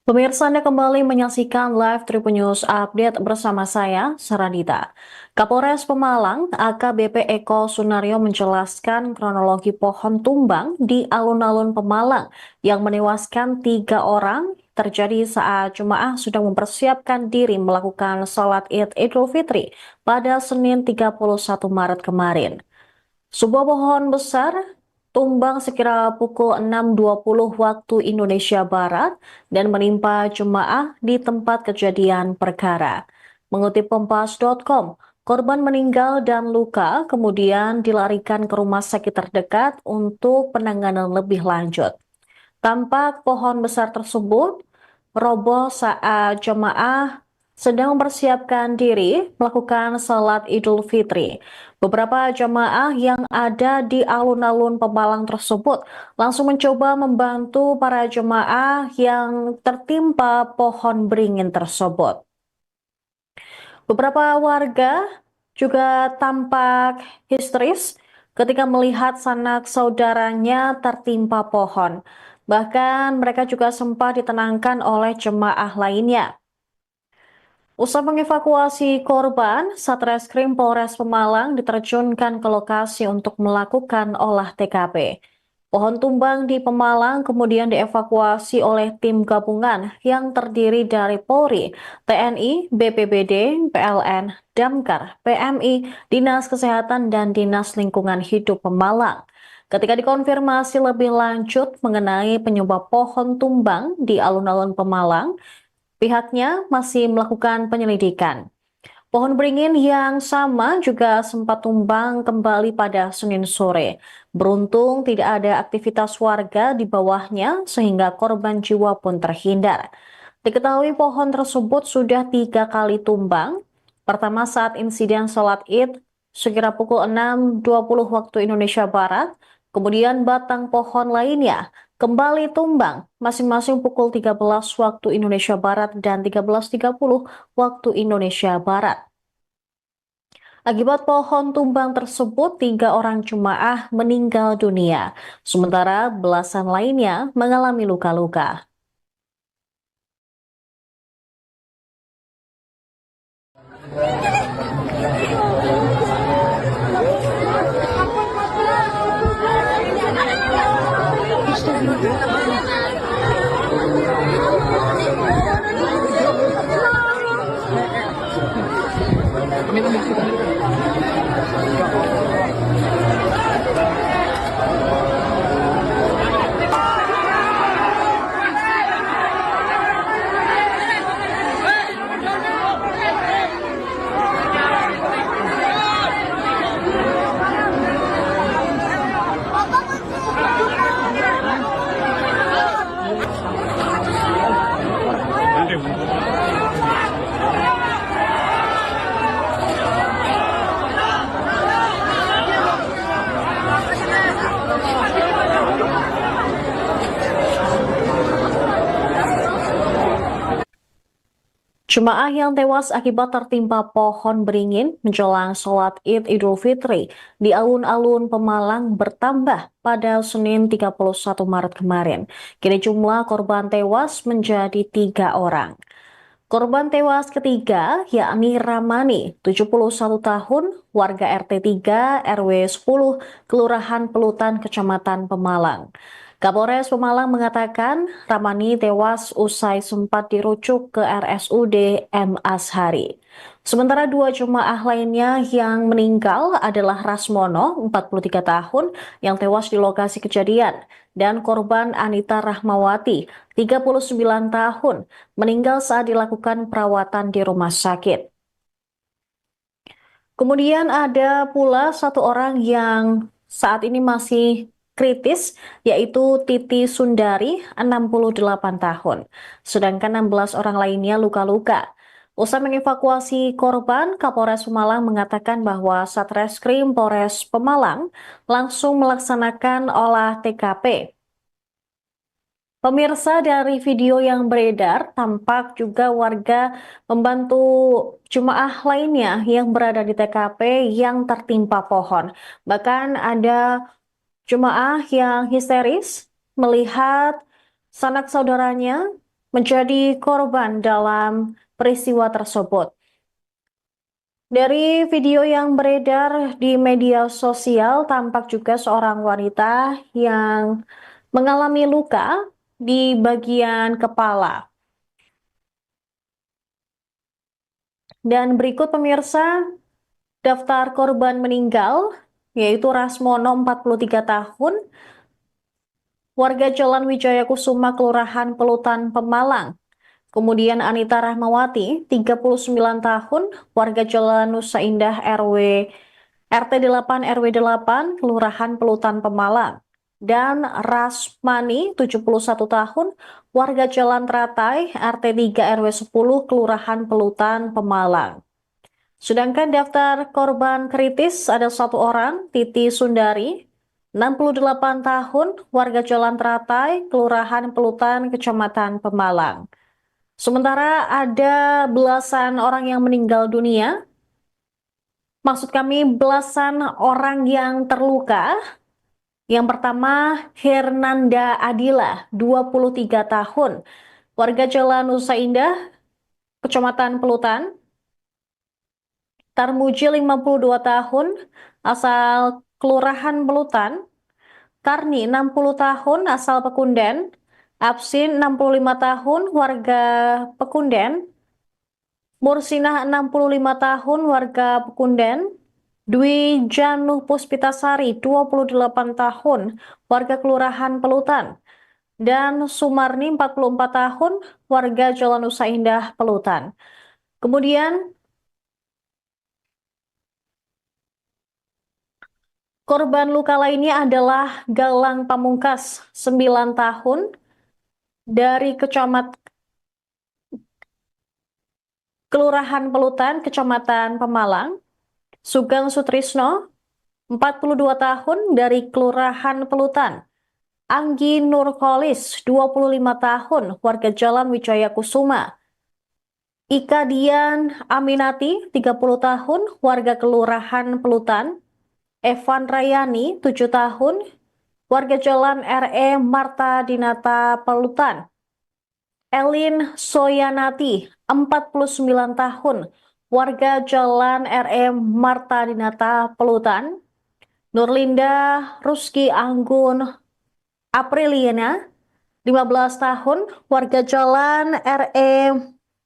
Pemirsa, Anda kembali menyaksikan live Tribun News Update bersama saya, Saranita. Kapolres Pemalang, AKBP Eko Sunario menjelaskan kronologi pohon tumbang di alun-alun Pemalang yang menewaskan 3 orang terjadi saat jemaah sudah mempersiapkan diri melakukan sholat Id Idul Fitri pada Senin 31 Maret kemarin. Sebuah pohon besar tumbang sekira pukul 6.20 waktu Indonesia Barat dan menimpa jemaah di tempat kejadian perkara. Mengutip Kompas.com, korban meninggal dan luka kemudian dilarikan ke rumah sakit terdekat untuk penanganan lebih lanjut. Tampak pohon besar tersebut roboh saat jemaah sedang mempersiapkan diri melakukan salat Idul Fitri. Beberapa jemaah yang ada di alun-alun Pemalang tersebut langsung mencoba membantu para jemaah yang tertimpa pohon beringin tersebut. Beberapa warga juga tampak histeris ketika melihat sanak saudaranya tertimpa pohon. Bahkan mereka juga sempat ditenangkan oleh jemaah lainnya. Usai mengevakuasi korban, Satreskrim Polres Pemalang diterjunkan ke lokasi untuk melakukan olah TKP. Pohon tumbang di Pemalang kemudian dievakuasi oleh tim gabungan yang terdiri dari Polri, TNI, BPBD, PLN, Damkar, PMI, Dinas Kesehatan, dan Dinas Lingkungan Hidup Pemalang. Ketika dikonfirmasi lebih lanjut mengenai penyebab pohon tumbang di alun-alun Pemalang, pihaknya masih melakukan penyelidikan. Pohon beringin yang sama juga sempat tumbang kembali pada Senin sore. Beruntung tidak ada aktivitas warga di bawahnya sehingga korban jiwa pun terhindar. Diketahui pohon tersebut sudah 3 kali tumbang. Pertama saat insiden sholat Id sekira pukul 6.20 waktu Indonesia Barat. Kemudian batang pohon lainnya kembali tumbang masing-masing pukul 13 waktu Indonesia Barat dan 13.30 waktu Indonesia Barat. Akibat pohon tumbang tersebut, 3 orang jemaah meninggal dunia, sementara belasan lainnya mengalami luka-luka. Jemaah yang tewas akibat tertimpa pohon beringin menjelang sholat Id Idul Fitri di alun-alun Pemalang bertambah pada Senin 31 Maret kemarin. Kini jumlah korban tewas menjadi 3 orang. Korban tewas ketiga yakni Ramani, 71 tahun, warga RT 3 RW 10, Kelurahan Pelutan, Kecamatan Pemalang. Kapolres Pemalang mengatakan Ramani tewas usai sempat dirujuk ke RSUD M. Ashari. Sementara 2 jemaah lainnya yang meninggal adalah Rasmono, 43 tahun, yang tewas di lokasi kejadian, dan korban Anita Rahmawati, 39 tahun, meninggal saat dilakukan perawatan di rumah sakit. Kemudian ada pula 1 orang yang saat ini masih kritis, yaitu Titi Sundari, 68 tahun. Sedangkan 16 orang lainnya luka-luka. Usai mengevakuasi korban, Kapolres Pemalang mengatakan bahwa Satreskrim Polres Pemalang langsung melaksanakan olah TKP. Pemirsa, dari video yang beredar, tampak juga warga membantu jemaah lainnya yang berada di TKP yang tertimpa pohon. Bahkan ada jemaah yang histeris melihat sanak saudaranya menjadi korban dalam peristiwa tersebut. Dari video yang beredar di media sosial, tampak juga seorang wanita yang mengalami luka di bagian kepala. Dan berikut pemirsa, daftar korban meninggal, yaitu Rasmono 43 tahun, warga Jalan Wijaya Kusuma, Kelurahan Pelutan, Pemalang. Kemudian Anita Rahmawati, 39 tahun, warga Jalan Nusa Indah RT 8 RW 8, Kelurahan Pelutan, Pemalang. Dan Rasmani, 71 tahun, warga Jalan Teratai RT 3 RW 10, Kelurahan Pelutan, Pemalang. Sedangkan daftar korban kritis ada satu orang, Titi Sundari, 68 tahun, warga Jalan Teratai, Kelurahan Pelutan, Kecamatan Pemalang. Sementara ada belasan orang yang meninggal dunia, maksud kami belasan orang yang terluka. Yang pertama, Hernanda Adila, 23 tahun, warga Jalan Nusa Indah, Kecamatan Pelutan. Tarmuji, 52 tahun, asal Kelurahan Pelutan. Karni, 60 tahun, asal Pekunden. Absin, 65 tahun, warga Pekunden. Mursinah, 65 tahun, warga Pekunden. Dwi Januh Puspitasari, 28 tahun, warga Kelurahan Pelutan. Dan Sumarni, 44 tahun, warga Jalan Nusa Indah, Pelutan. Kemudian, korban luka lainnya adalah Galang Pamungkas, 9 tahun, dari Kelurahan Pelutan, Kecamatan Pemalang. Sugeng Sutrisno, 42 tahun, dari Kelurahan Pelutan. Anggi Nurholis, 25 tahun, warga Jalan Wijaya Kusuma. Ika Dian Aminati, 30 tahun, warga Kelurahan Pelutan. Evan Rayani, 7 tahun, warga Jalan Marta Dinata Pelutan. Elin Soyanati, 49 tahun, warga Jalan Marta Dinata Pelutan. Nurlinda Ruski Anggun Apriliana, 15 tahun, warga Jalan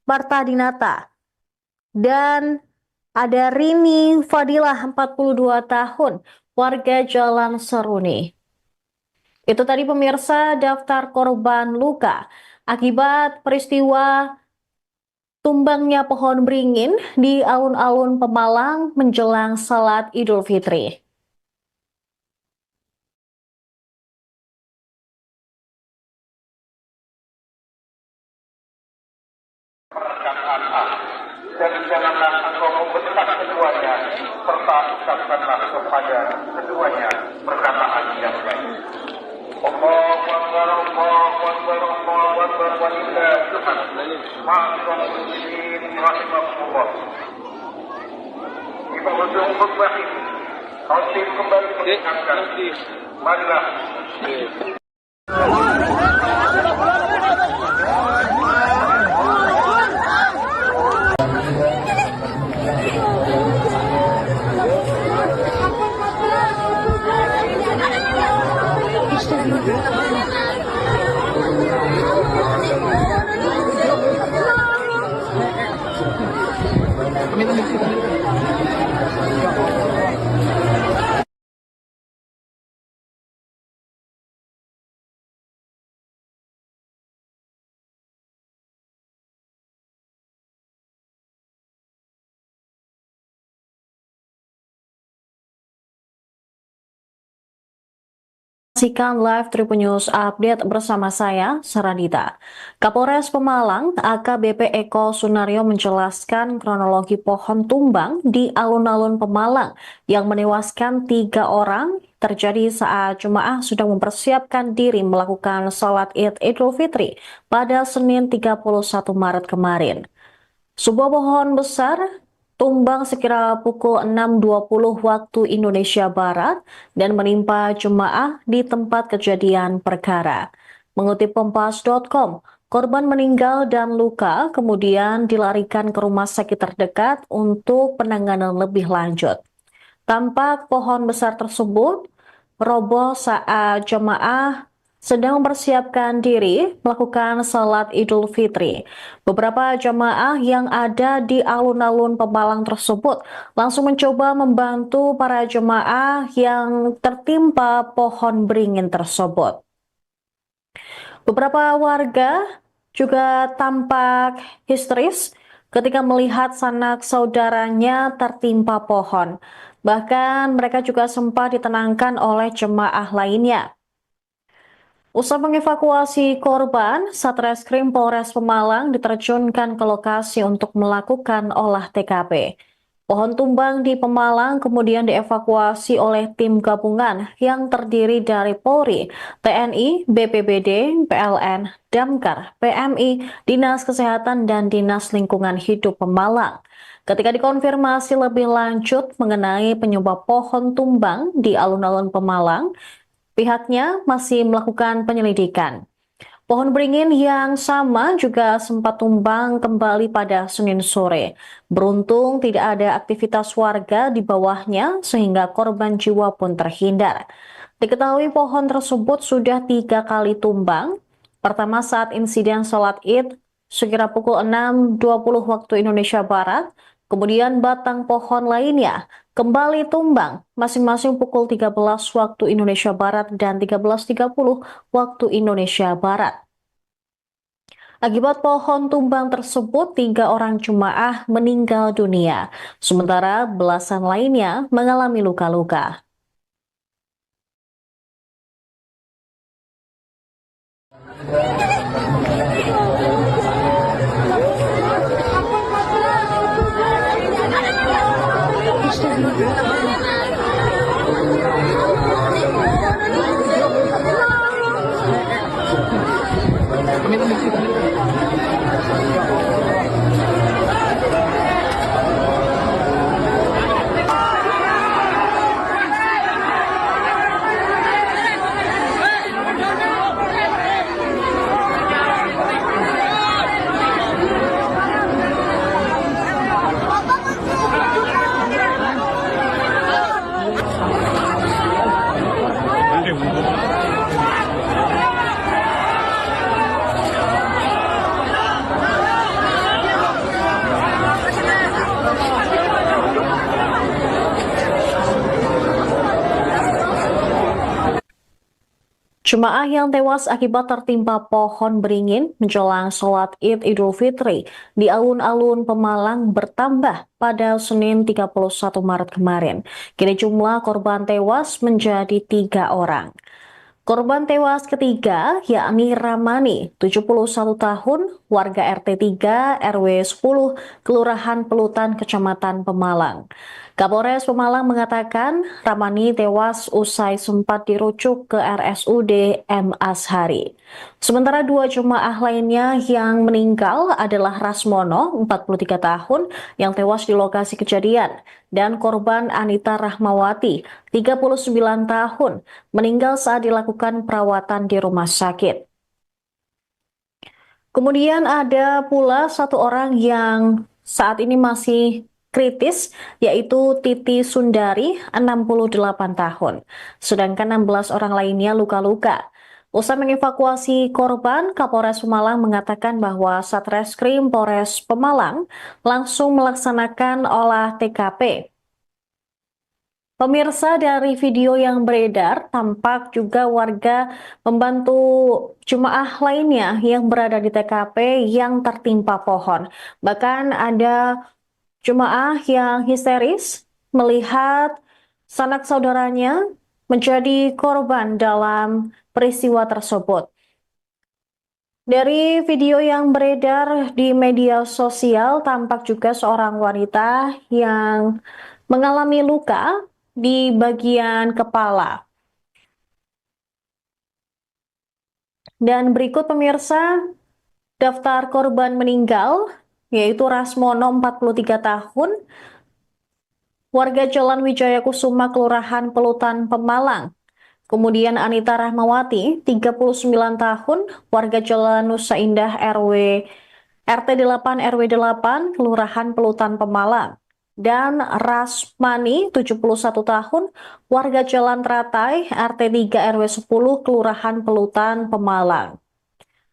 Marta Dinata. Dan ada Rini Fadilah, 42 tahun, warga Jalan Seruni. Itu tadi pemirsa daftar korban luka akibat peristiwa tumbangnya pohon beringin di alun-alun Pemalang menjelang salat Idul Fitri. Dan janganlah engkau membentak keduanya, serta ucapkanlah kepada keduanya perkataan yang baik. Allahu Akbar, Allahu Akbar, Allahu Akbar, walillahi hamd. Ma'asyiral muslimin rahimakumullah. Di penghujung khutbah ini, khotib kembali mengingatkan, marilah Saksikan live Tribun News Update bersama saya, Saradita. Kapolres Pemalang, AKBP Eko Sunario menjelaskan kronologi pohon tumbang di alun-alun Pemalang yang menewaskan 3 orang terjadi saat jemaah sudah mempersiapkan diri melakukan sholat Id Idul Fitri pada Senin 31 Maret kemarin. Sebuah pohon besar tumbang sekira pukul 6.20 waktu Indonesia Barat dan menimpa jemaah di tempat kejadian perkara. Mengutip Kompas.com, Korban meninggal dan luka kemudian dilarikan ke rumah sakit terdekat untuk penanganan lebih lanjut. Tampak pohon besar tersebut roboh saat jemaah sedang mempersiapkan diri melakukan salat Idul Fitri. Beberapa jemaah yang ada di alun-alun Pemalang tersebut langsung mencoba membantu para jemaah yang tertimpa pohon beringin tersebut. Beberapa warga juga tampak histeris ketika melihat sanak saudaranya tertimpa pohon. Bahkan mereka juga sempat ditenangkan oleh jemaah lainnya. Usai mengevakuasi korban, Satreskrim Polres Pemalang diterjunkan ke lokasi untuk melakukan olah TKP. Pohon tumbang di Pemalang kemudian dievakuasi oleh tim gabungan yang terdiri dari Polri, TNI, BPBD, PLN, Damkar, PMI, Dinas Kesehatan, dan Dinas Lingkungan Hidup Pemalang. Ketika dikonfirmasi lebih lanjut mengenai penyebab pohon tumbang di alun-alun Pemalang, pihaknya masih melakukan penyelidikan. Pohon beringin yang sama juga sempat tumbang kembali pada Senin sore. Beruntung tidak ada aktivitas warga di bawahnya sehingga korban jiwa pun terhindar. Diketahui pohon tersebut sudah 3 kali tumbang. Pertama saat insiden sholat Id sekira pukul 6.20 waktu Indonesia Barat. Kemudian batang pohon lainnya kembali tumbang masing-masing pukul 13 waktu Indonesia Barat dan 13.30 waktu Indonesia Barat. Akibat pohon tumbang tersebut, 3 orang jemaah meninggal dunia, sementara belasan lainnya mengalami luka-luka. Jemaah yang tewas akibat tertimpa pohon beringin menjelang sholat Id Idul Fitri di alun-alun Pemalang bertambah pada Senin 31 Maret kemarin. Kini jumlah korban tewas menjadi 3 orang. Korban tewas ketiga yakni Ramani, 71 tahun, warga RT 3 RW 10, Kelurahan Pelutan, Kecamatan Pemalang. Kapolres Pemalang mengatakan Ramani tewas usai sempat dirujuk ke RSUD M. Ashari. Sementara 2 jemaah lainnya yang meninggal adalah Rasmono, 43 tahun, yang tewas di lokasi kejadian, dan korban Anita Rahmawati, 39 tahun, meninggal saat dilakukan perawatan di rumah sakit. Kemudian ada pula 1 orang yang saat ini masih kritis, yaitu Titi Sundari, 68 tahun. Sedangkan 16 orang lainnya luka-luka. Usai mengevakuasi korban, Kapolres Pemalang mengatakan bahwa Satreskrim Polres Pemalang langsung melaksanakan olah TKP. Pemirsa, dari video yang beredar, tampak juga warga membantu jemaah lainnya yang berada di TKP yang tertimpa pohon. Bahkan ada jemaah yang histeris melihat sanak saudaranya menjadi korban dalam peristiwa tersebut. Dari video yang beredar di media sosial, tampak juga seorang wanita yang mengalami luka di bagian kepala. Dan berikut pemirsa, daftar korban meninggal, yaitu Rasmono, 43 tahun, warga Jalan Wijaya Kusuma, Kelurahan Pelutan, Pemalang. Kemudian Anita Rahmawati, 39 tahun, warga Jalan Nusa Indah RT 8 RW 8, Kelurahan Pelutan Pemalang. Dan Rasmani, 71 tahun, warga Jalan Teratai RT 3 RW 10, Kelurahan Pelutan Pemalang.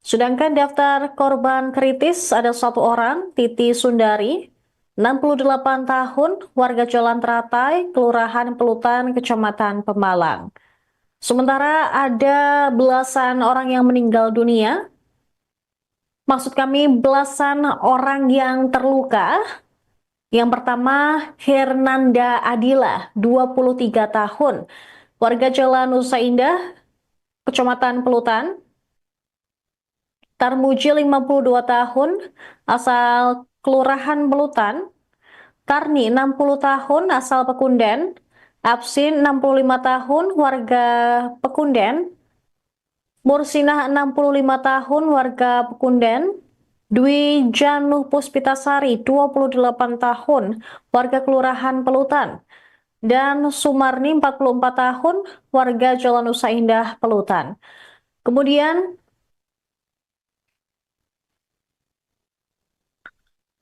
Sedangkan daftar korban kritis ada satu orang, Titi Sundari, 68 tahun, warga Jalan Teratai, Kelurahan Pelutan, Kecamatan Pemalang. Sementara ada belasan orang yang meninggal dunia, maksud kami belasan orang yang terluka. Yang pertama, Hernanda Adila, 23 tahun, warga Jalan Nusa Indah, Kecamatan Pelutan. Tarmuji, 52 tahun, asal Kelurahan Pelutan. Karni, 60 tahun, asal Pekunden. Absin, 65 tahun, warga Pekunden. Mursinah, 65 tahun, warga Pekunden. Dwi Januh Puspitasari, 28 tahun, warga Kelurahan Pelutan. Dan Sumarni, 44 tahun, warga Jalan Nusa Indah, Pelutan. Kemudian,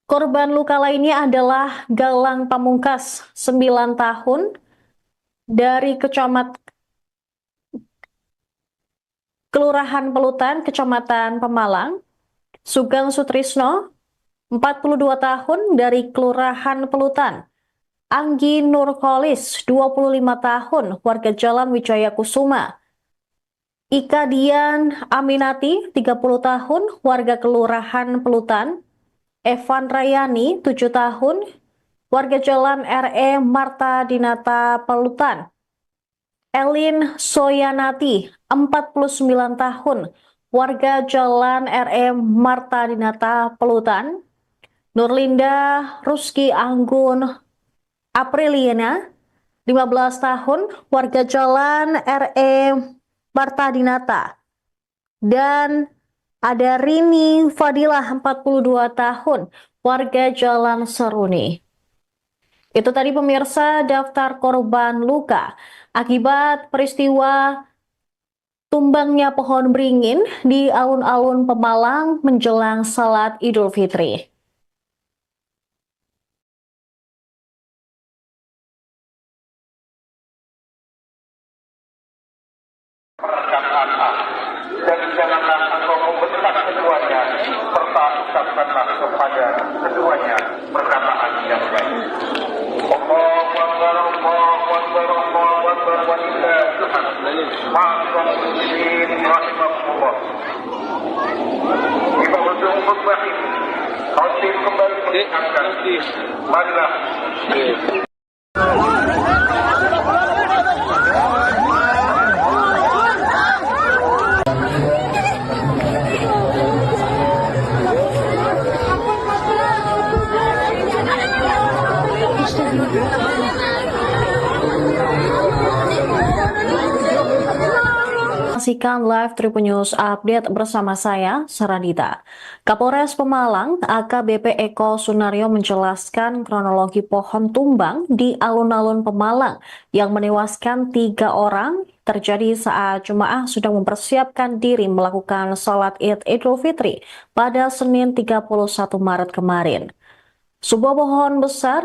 korban luka lainnya adalah Galang Pamungkas, 9 tahun, dari Kelurahan Pelutan, Kecamatan Pemalang. Sugeng Sutrisno, 42 tahun, dari Kelurahan Pelutan. Anggi Nurholis, 25 tahun, warga Jalan Wijaya Kusuma. Ika Dian Aminati, 30 tahun, warga Kelurahan Pelutan. Evan Rayani, 7 tahun, warga Jalan RE Marta Dinata Pelutan. Elin Soyanati, 49 tahun, warga Jalan RE Marta Dinata Pelutan. Nurlinda Ruski Anggun Apriliana, 15 tahun, warga Jalan RE Marta Dinata. Dan ada Rini Fadilah, 42 tahun, warga Jalan Seruni. Itu tadi pemirsa daftar korban luka akibat peristiwa tumbangnya pohon beringin di alun-alun Pemalang menjelang salat Idul Fitri. Perkataan A. Dan janganlah engkau membentak keduanya, serta ucapkanlah kepada keduanya perkataan yang baik. Allahu Akbar, Allahu Akbar, Allahu Akbar, walillahi alhamd. Ma'asyiral muslimin rahimakumullah. Di penghujung khutbah ini, khotib kembali mengingatkan, marilah Saksikan live Tribun News Update bersama saya, Saradita. Kapolres Pemalang, AKBP Eko Sunario menjelaskan kronologi pohon tumbang di alun-alun Pemalang yang menewaskan 3 orang terjadi saat jemaah sudah mempersiapkan diri melakukan sholat Id Idul Fitri pada Senin 31 Maret kemarin. Sebuah pohon besar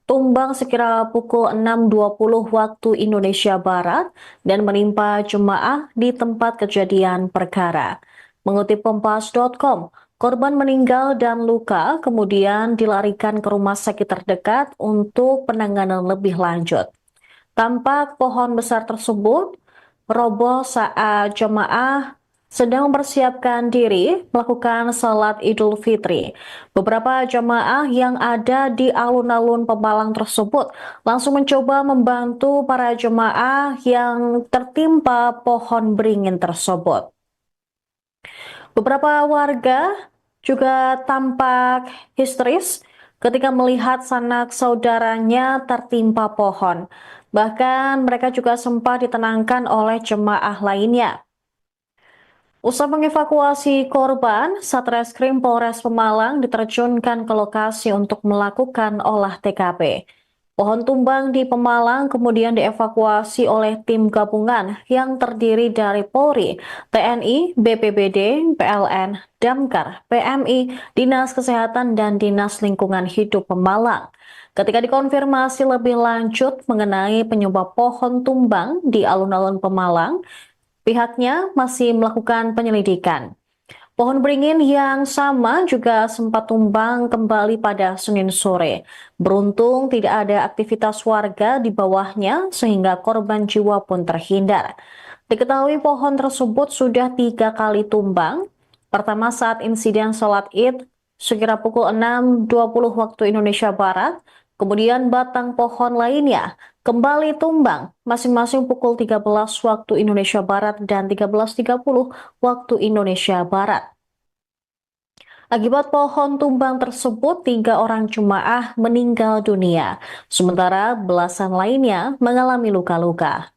tumbang sekira pukul 6.20 waktu Indonesia Barat dan menimpa jemaah di tempat kejadian perkara. Mengutip Kompas.com, korban meninggal dan luka kemudian dilarikan ke rumah sakit terdekat untuk penanganan lebih lanjut. Tampak pohon besar tersebut roboh saat jemaah sedang mempersiapkan diri melakukan salat Idul Fitri. Beberapa jemaah yang ada di alun-alun Pemalang tersebut langsung mencoba membantu para jemaah yang tertimpa pohon beringin tersebut. Beberapa warga juga tampak histeris ketika melihat sanak saudaranya tertimpa pohon. Bahkan mereka juga sempat ditenangkan oleh jemaah lainnya. Usai mengevakuasi korban, Satreskrim Polres Pemalang diterjunkan ke lokasi untuk melakukan olah TKP. Pohon tumbang di Pemalang kemudian dievakuasi oleh tim gabungan yang terdiri dari Polri, TNI, BPBD, PLN, Damkar, PMI, Dinas Kesehatan, dan Dinas Lingkungan Hidup Pemalang. Ketika dikonfirmasi lebih lanjut mengenai penyebab pohon tumbang di alun-alun Pemalang, pihaknya masih melakukan penyelidikan. Pohon beringin yang sama juga sempat tumbang kembali pada Senin sore. Beruntung tidak ada aktivitas warga di bawahnya sehingga korban jiwa pun terhindar. Diketahui pohon tersebut sudah 3 kali tumbang. Pertama saat insiden sholat Id sekira pukul 6.20 waktu Indonesia Barat. Kemudian batang pohon lainnya kembali tumbang masing-masing pukul 13 waktu Indonesia Barat dan 13.30 waktu Indonesia Barat. Akibat pohon tumbang tersebut, 3 orang jemaah meninggal dunia, sementara belasan lainnya mengalami luka-luka.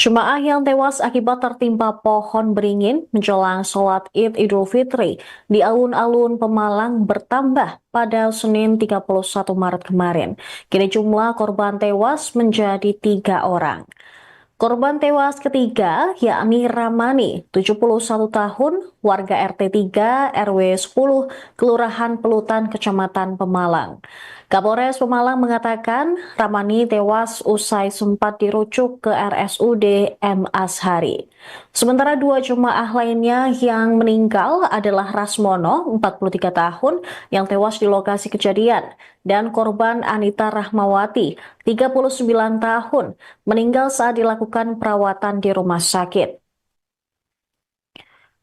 Jemaah yang tewas akibat tertimpa pohon beringin menjelang sholat Id Idul Fitri di alun-alun Pemalang bertambah pada Senin 31 Maret kemarin. Kini jumlah korban tewas menjadi 3 orang. Korban tewas ketiga yakni Ramani, 71 tahun, warga RT 3 RW 10, Kelurahan Pelutan, Kecamatan Pemalang. Kapolres Pemalang mengatakan Ramani tewas usai sempat dirujuk ke RSUD M. Ashari. Sementara 2 jemaah lainnya yang meninggal adalah Rasmono, 43 tahun, yang tewas di lokasi kejadian, dan korban Anita Rahmawati, 39 tahun, meninggal saat dilakukan perawatan di rumah sakit.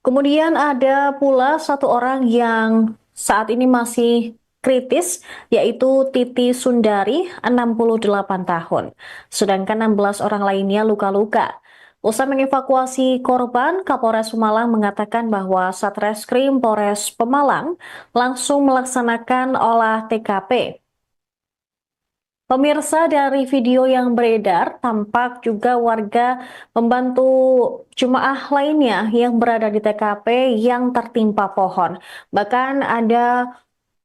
Kemudian ada pula 1 orang yang saat ini masih kritis, yaitu Titi Sundari, 68 tahun. Sedangkan 16 orang lainnya luka-luka. Usai mengevakuasi korban, Kapolres Pemalang mengatakan bahwa Satreskrim Polres Pemalang langsung melaksanakan olah TKP. Pemirsa, dari video yang beredar, tampak juga warga membantu jemaah lainnya yang berada di TKP yang tertimpa pohon. Bahkan ada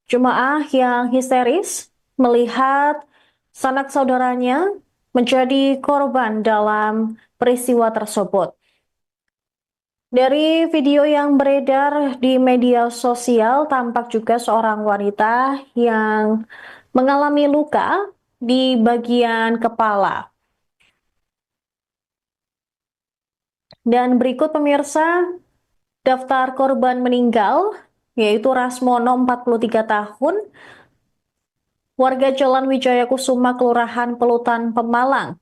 jemaah yang histeris melihat sanak saudaranya menjadi korban dalam peristiwa tersebut. Dari video yang beredar di media sosial, tampak juga seorang wanita yang mengalami luka di bagian kepala. Dan berikut pemirsa, daftar korban meninggal, yaitu Rasmono, 43 tahun, warga Jalan Wijaya Kusuma, Kelurahan Pelutan, Pemalang.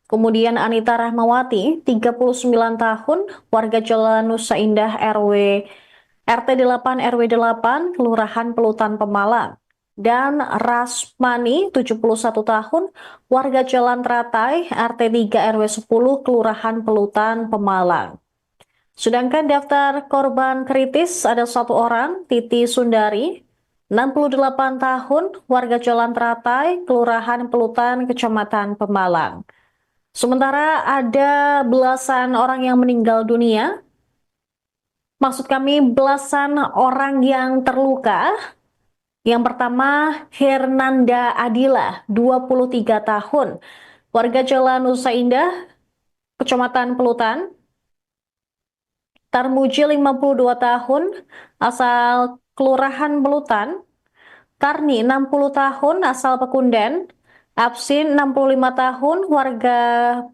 Kemudian Anita Rahmawati, 39 tahun, warga Jalan Nusa Indah RT 8 RW 8, Kelurahan Pelutan, Pemalang. Dan Rasmani, 71 tahun, warga Jalan Teratai, RT 3 RW 10, Kelurahan Pelutan, Pemalang. Sedangkan daftar korban kritis ada 1 orang, Titi Sundari, 68 tahun, warga Jalan Teratai, Kelurahan Pelutan, Kecamatan Pemalang. Sementara ada belasan orang yang meninggal dunia, maksud kami belasan orang yang terluka. Yang pertama, Hernanda Adila, 23 tahun, warga Jalan Nusa Indah, Kecamatan Pelutan. Tarmuji, 52 tahun, asal Kelurahan Pelutan. Karni 60 tahun asal Pekunden, Absin 65 tahun warga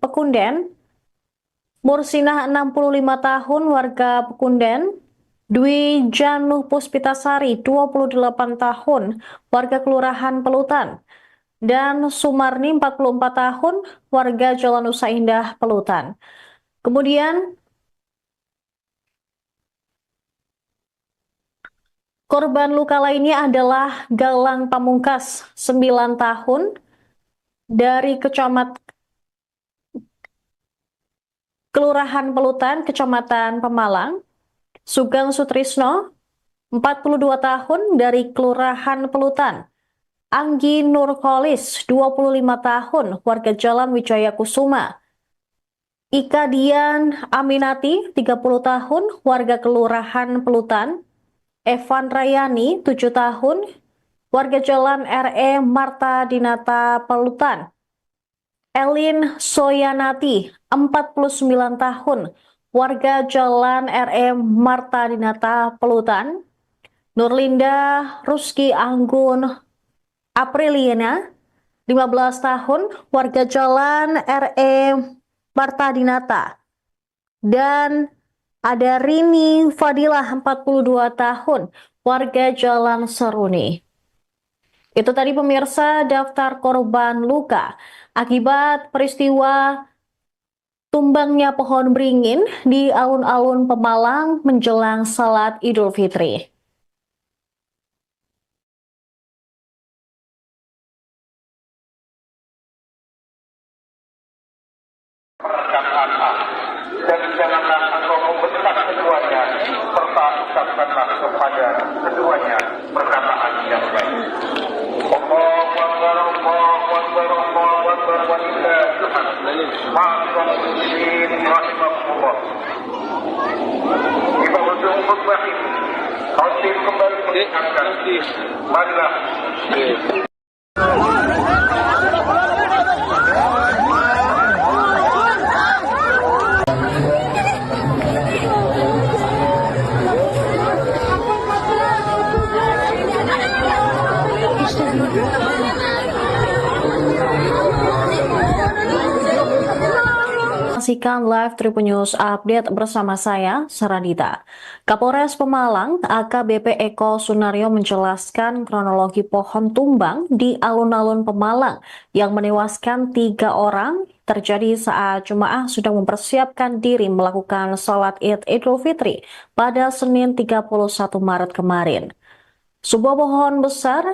Pekunden, Mursinah 65 tahun warga Pekunden, Dwi Januh Puspitasari 28 tahun warga Kelurahan Pelutan, dan Sumarni 44 tahun warga Jalan Nusa Indah Pelutan. Kemudian korban luka lainnya adalah Galang Pamungkas 9 tahun dari Kelurahan Pelutan, Kecamatan Pemalang, Sugeng Sutrisno 42 tahun dari Kelurahan Pelutan, Anggi Nurholis 25 tahun warga Jalan Wijaya Kusuma, Ika Dian Aminati 30 tahun warga Kelurahan Pelutan, Evan Rayani 7 tahun warga Jalan RE Marta Dinata Pelutan, Elin Soyanati 49 tahun warga Jalan RE Marta Dinata Pelutan, Nurlinda Ruski Anggun Apriliana 15 tahun warga Jalan RE Marta Dinata, dan ada Rini Fadilah 42 tahun warga Jalan Seruni. Itu tadi pemirsa daftar korban luka akibat peristiwa tumbangnya pohon beringin di alun-alun Pemalang menjelang salat Idul Fitri. perkataan A. Dan janganlah engkau membentak keduanya, serta ucapkanlah kepada keduanya perkataan yang baik. Allahu Akbar, Allahu Akbar, Allahu Akbar, walillahil hamd. Ma'asyiral muslimin rahimakumullah. Di penghujung khutbah ini, khotib kembali mengingatkan, marilah Saksikan live Tribun News Update bersama saya, Saradita. Kapolres Pemalang, AKBP Eko Sunario menjelaskan kronologi pohon tumbang di alun-alun Pemalang yang menewaskan 3 orang terjadi saat jemaah sudah mempersiapkan diri melakukan sholat Id Idul Fitri pada Senin 31 Maret kemarin. Sebuah pohon besar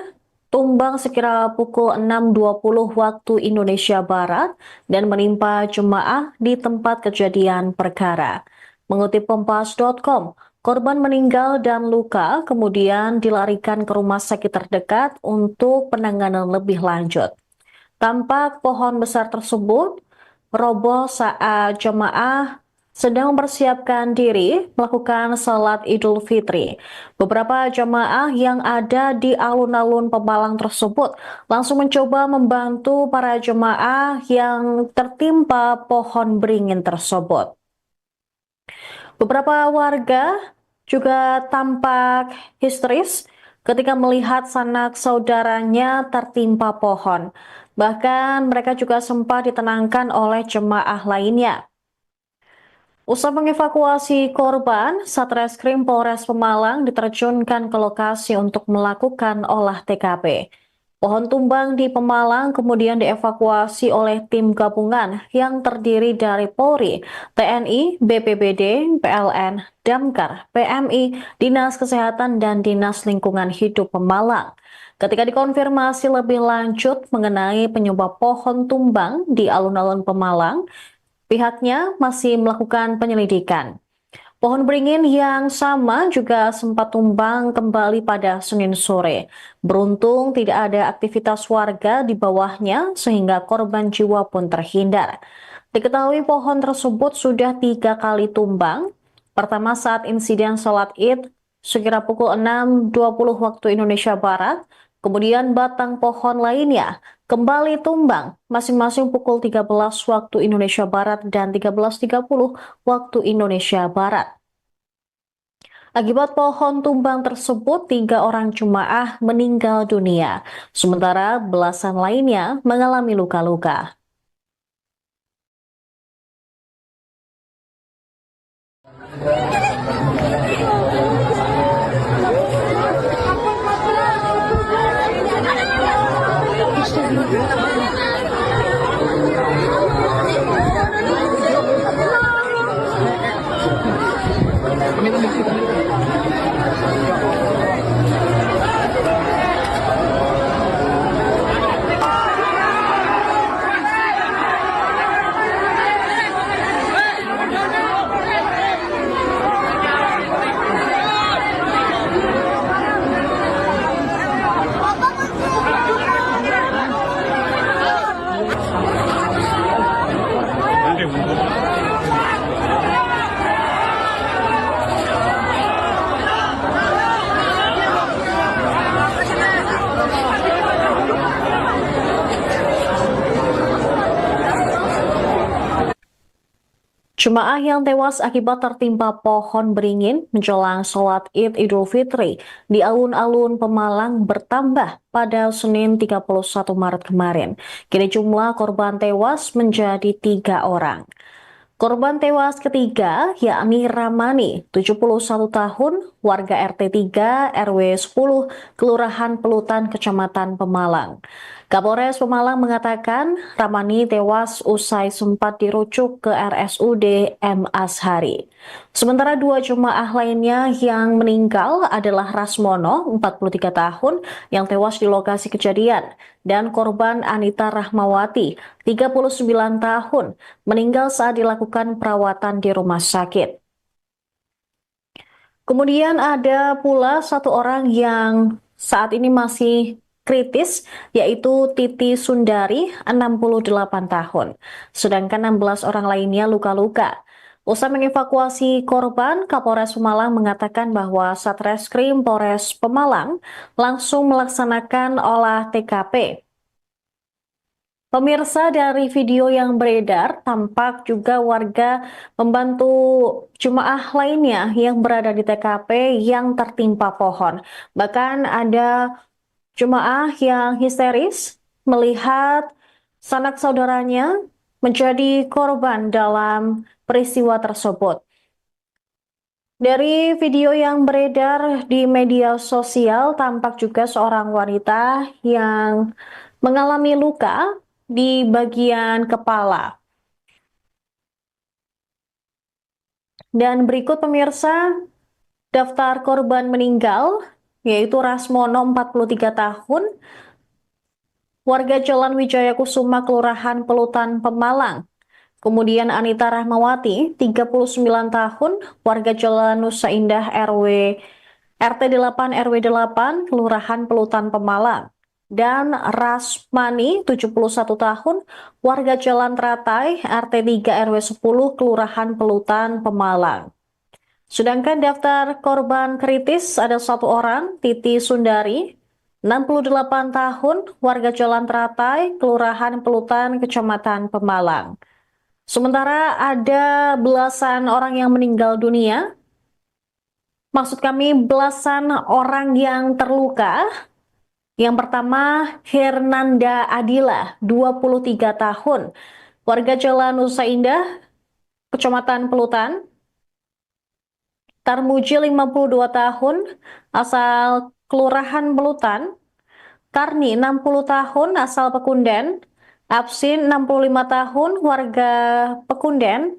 tumbang sekira pukul 6.20 waktu Indonesia Barat dan menimpa jemaah di tempat kejadian perkara. Mengutip Kompas.com, korban meninggal dan luka kemudian dilarikan ke rumah sakit terdekat untuk penanganan lebih lanjut. Tampak pohon besar tersebut roboh saat jemaah sedang mempersiapkan diri melakukan salat Idul Fitri. Beberapa jemaah yang ada di alun-alun Pemalang tersebut langsung mencoba membantu para jemaah yang tertimpa pohon beringin tersebut. Beberapa warga juga tampak histeris ketika melihat sanak saudaranya tertimpa pohon. Bahkan mereka juga sempat ditenangkan oleh jemaah lainnya. Usai mengevakuasi korban, Satreskrim Polres Pemalang diterjunkan ke lokasi untuk melakukan olah TKP. Pohon tumbang di Pemalang kemudian dievakuasi oleh tim gabungan yang terdiri dari Polri, TNI, BPBD, PLN, Damkar, PMI, Dinas Kesehatan, dan Dinas Lingkungan Hidup Pemalang. Ketika dikonfirmasi lebih lanjut mengenai penyebab pohon tumbang di alun-alun Pemalang, pihaknya masih melakukan penyelidikan. Pohon beringin yang sama juga sempat tumbang kembali pada Senin sore. Beruntung tidak ada aktivitas warga di bawahnya sehingga korban jiwa pun terhindar. Diketahui pohon tersebut sudah 3 kali tumbang. Pertama saat insiden sholat Id sekira pukul 6.20 waktu Indonesia Barat. Kemudian batang pohon lainnya kembali tumbang masing-masing pukul 13 waktu Indonesia Barat dan 13.30 waktu Indonesia Barat. Akibat pohon tumbang tersebut, 3 orang jemaah meninggal dunia, sementara belasan lainnya mengalami luka-luka. Jemaah yang tewas akibat tertimpa pohon beringin menjelang sholat Id Idul Fitri di alun-alun Pemalang bertambah pada Senin 31 Maret kemarin. Kini jumlah korban tewas menjadi 3 orang. Korban tewas ketiga yakni Ramani, 71 tahun, warga RT 3 RW 10, Kelurahan Pelutan, Kecamatan Pemalang. Kapolres Pemalang mengatakan Ramani tewas usai sempat dirujuk ke RSUD M. Ashari. Sementara 2 jemaah lainnya yang meninggal adalah Rasmono, 43 tahun, yang tewas di lokasi kejadian, dan korban Anita Rahmawati, 39 tahun, meninggal saat dilakukan perawatan di rumah sakit. Kemudian ada pula 1 orang yang saat ini masih kritis, yaitu Titi Sundari, 68 tahun. Sedangkan 16 orang lainnya luka-luka. Usai mengevakuasi korban, Kapolres Pemalang mengatakan bahwa Satreskrim Polres Pemalang langsung melaksanakan olah TKP. Pemirsa, dari video yang beredar, tampak juga warga membantu jemaah lainnya yang berada di TKP yang tertimpa pohon. Bahkan ada jemaah yang histeris melihat sanak saudaranya menjadi korban dalam peristiwa tersebut. Dari video yang beredar di media sosial, tampak juga seorang wanita yang mengalami luka di bagian kepala. Dan berikut pemirsa, daftar korban meninggal, yaitu Rasmono, 43 tahun, warga Jalan Wijaya Kusuma, Kelurahan Pelutan, Pemalang. Kemudian Anita Rahmawati, 39 tahun, warga Jalan Nusa Indah RT 8 RW 8, Kelurahan Pelutan, Pemalang. Dan Rasmani, 71 tahun, warga Jalan Teratai, RT 3 RW 10, Kelurahan Pelutan, Pemalang. Sedangkan daftar korban kritis ada 1 orang, Titi Sundari, 68 tahun, warga Jalan Teratai, Kelurahan Pelutan, Kecamatan Pemalang. Sementara ada belasan orang yang meninggal dunia, maksud kami belasan orang yang terluka. Yang pertama, Hernanda Adila, 23 tahun, warga Jalan Nusa Indah, Kecamatan Pelutan. Tarmuji, 52 tahun, asal Kelurahan Pelutan. Karni, 60 tahun, asal Pekunden. Absin, 65 tahun, warga Pekunden.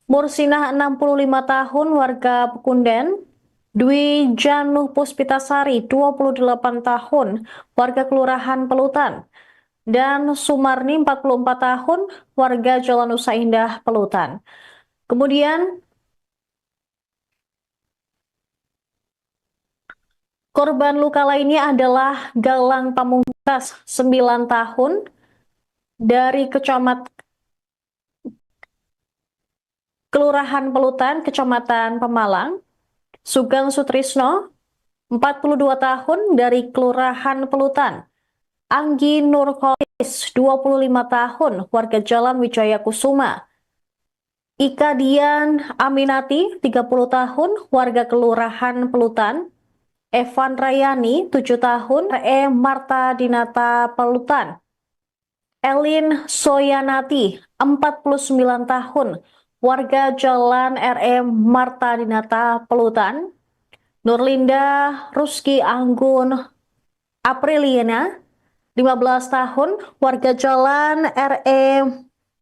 Mursinah, 65 tahun, warga Pekunden. Dwi Januh Puspitasari, 28 tahun, warga Kelurahan Pelutan. Dan Sumarni, 44 tahun, warga Jalan Nusa Indah, Pelutan. Kemudian korban luka lainnya adalah Galang Pamungkas, 9 tahun, dari Kelurahan Pelutan, Kecamatan Pemalang. Sugeng Sutrisno, 42 tahun, dari Kelurahan Pelutan. Anggi Nurholis, 25 tahun, warga Jalan Wijaya Kusuma. Ika Dian Aminati, 30 tahun, warga Kelurahan Pelutan. Evan Rayani, 7 tahun, Marta Dinata Pelutan. Elin Soyanati, 49 tahun, warga Jalan Marta Dinata Pelutan. Nurlinda Ruski Anggun Apriliana, 15 tahun, warga Jalan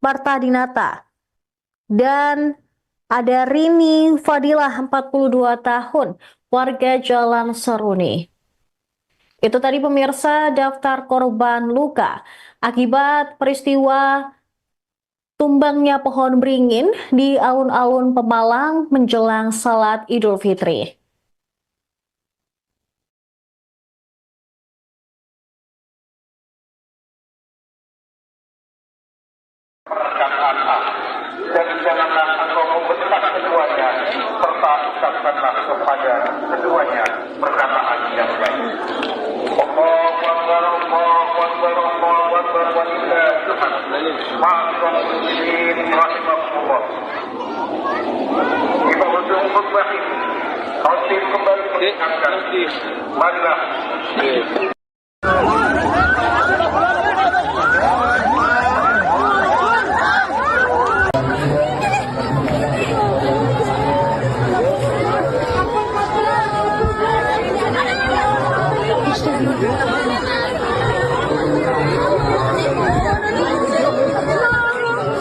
Marta Dinata. Dan ada Rini Fadilah, 42 tahun, warga Jalan Seruni. Itu tadi pemirsa daftar korban luka akibat peristiwa tumbangnya pohon beringin di alun-alun Pemalang menjelang salat Idul Fitri. Dan janganlah engkau membentak keduanya, serta ucapkanlah kepada keduanya perkataan yang baik. Allahu Akbar, Allahu Akbar, Allahu Akbar, walillahi alhamd. Ma'asyiral muslimin rahimakumullah. Di penghujung khutbah ini, khotib kembali mengingatkan, marilah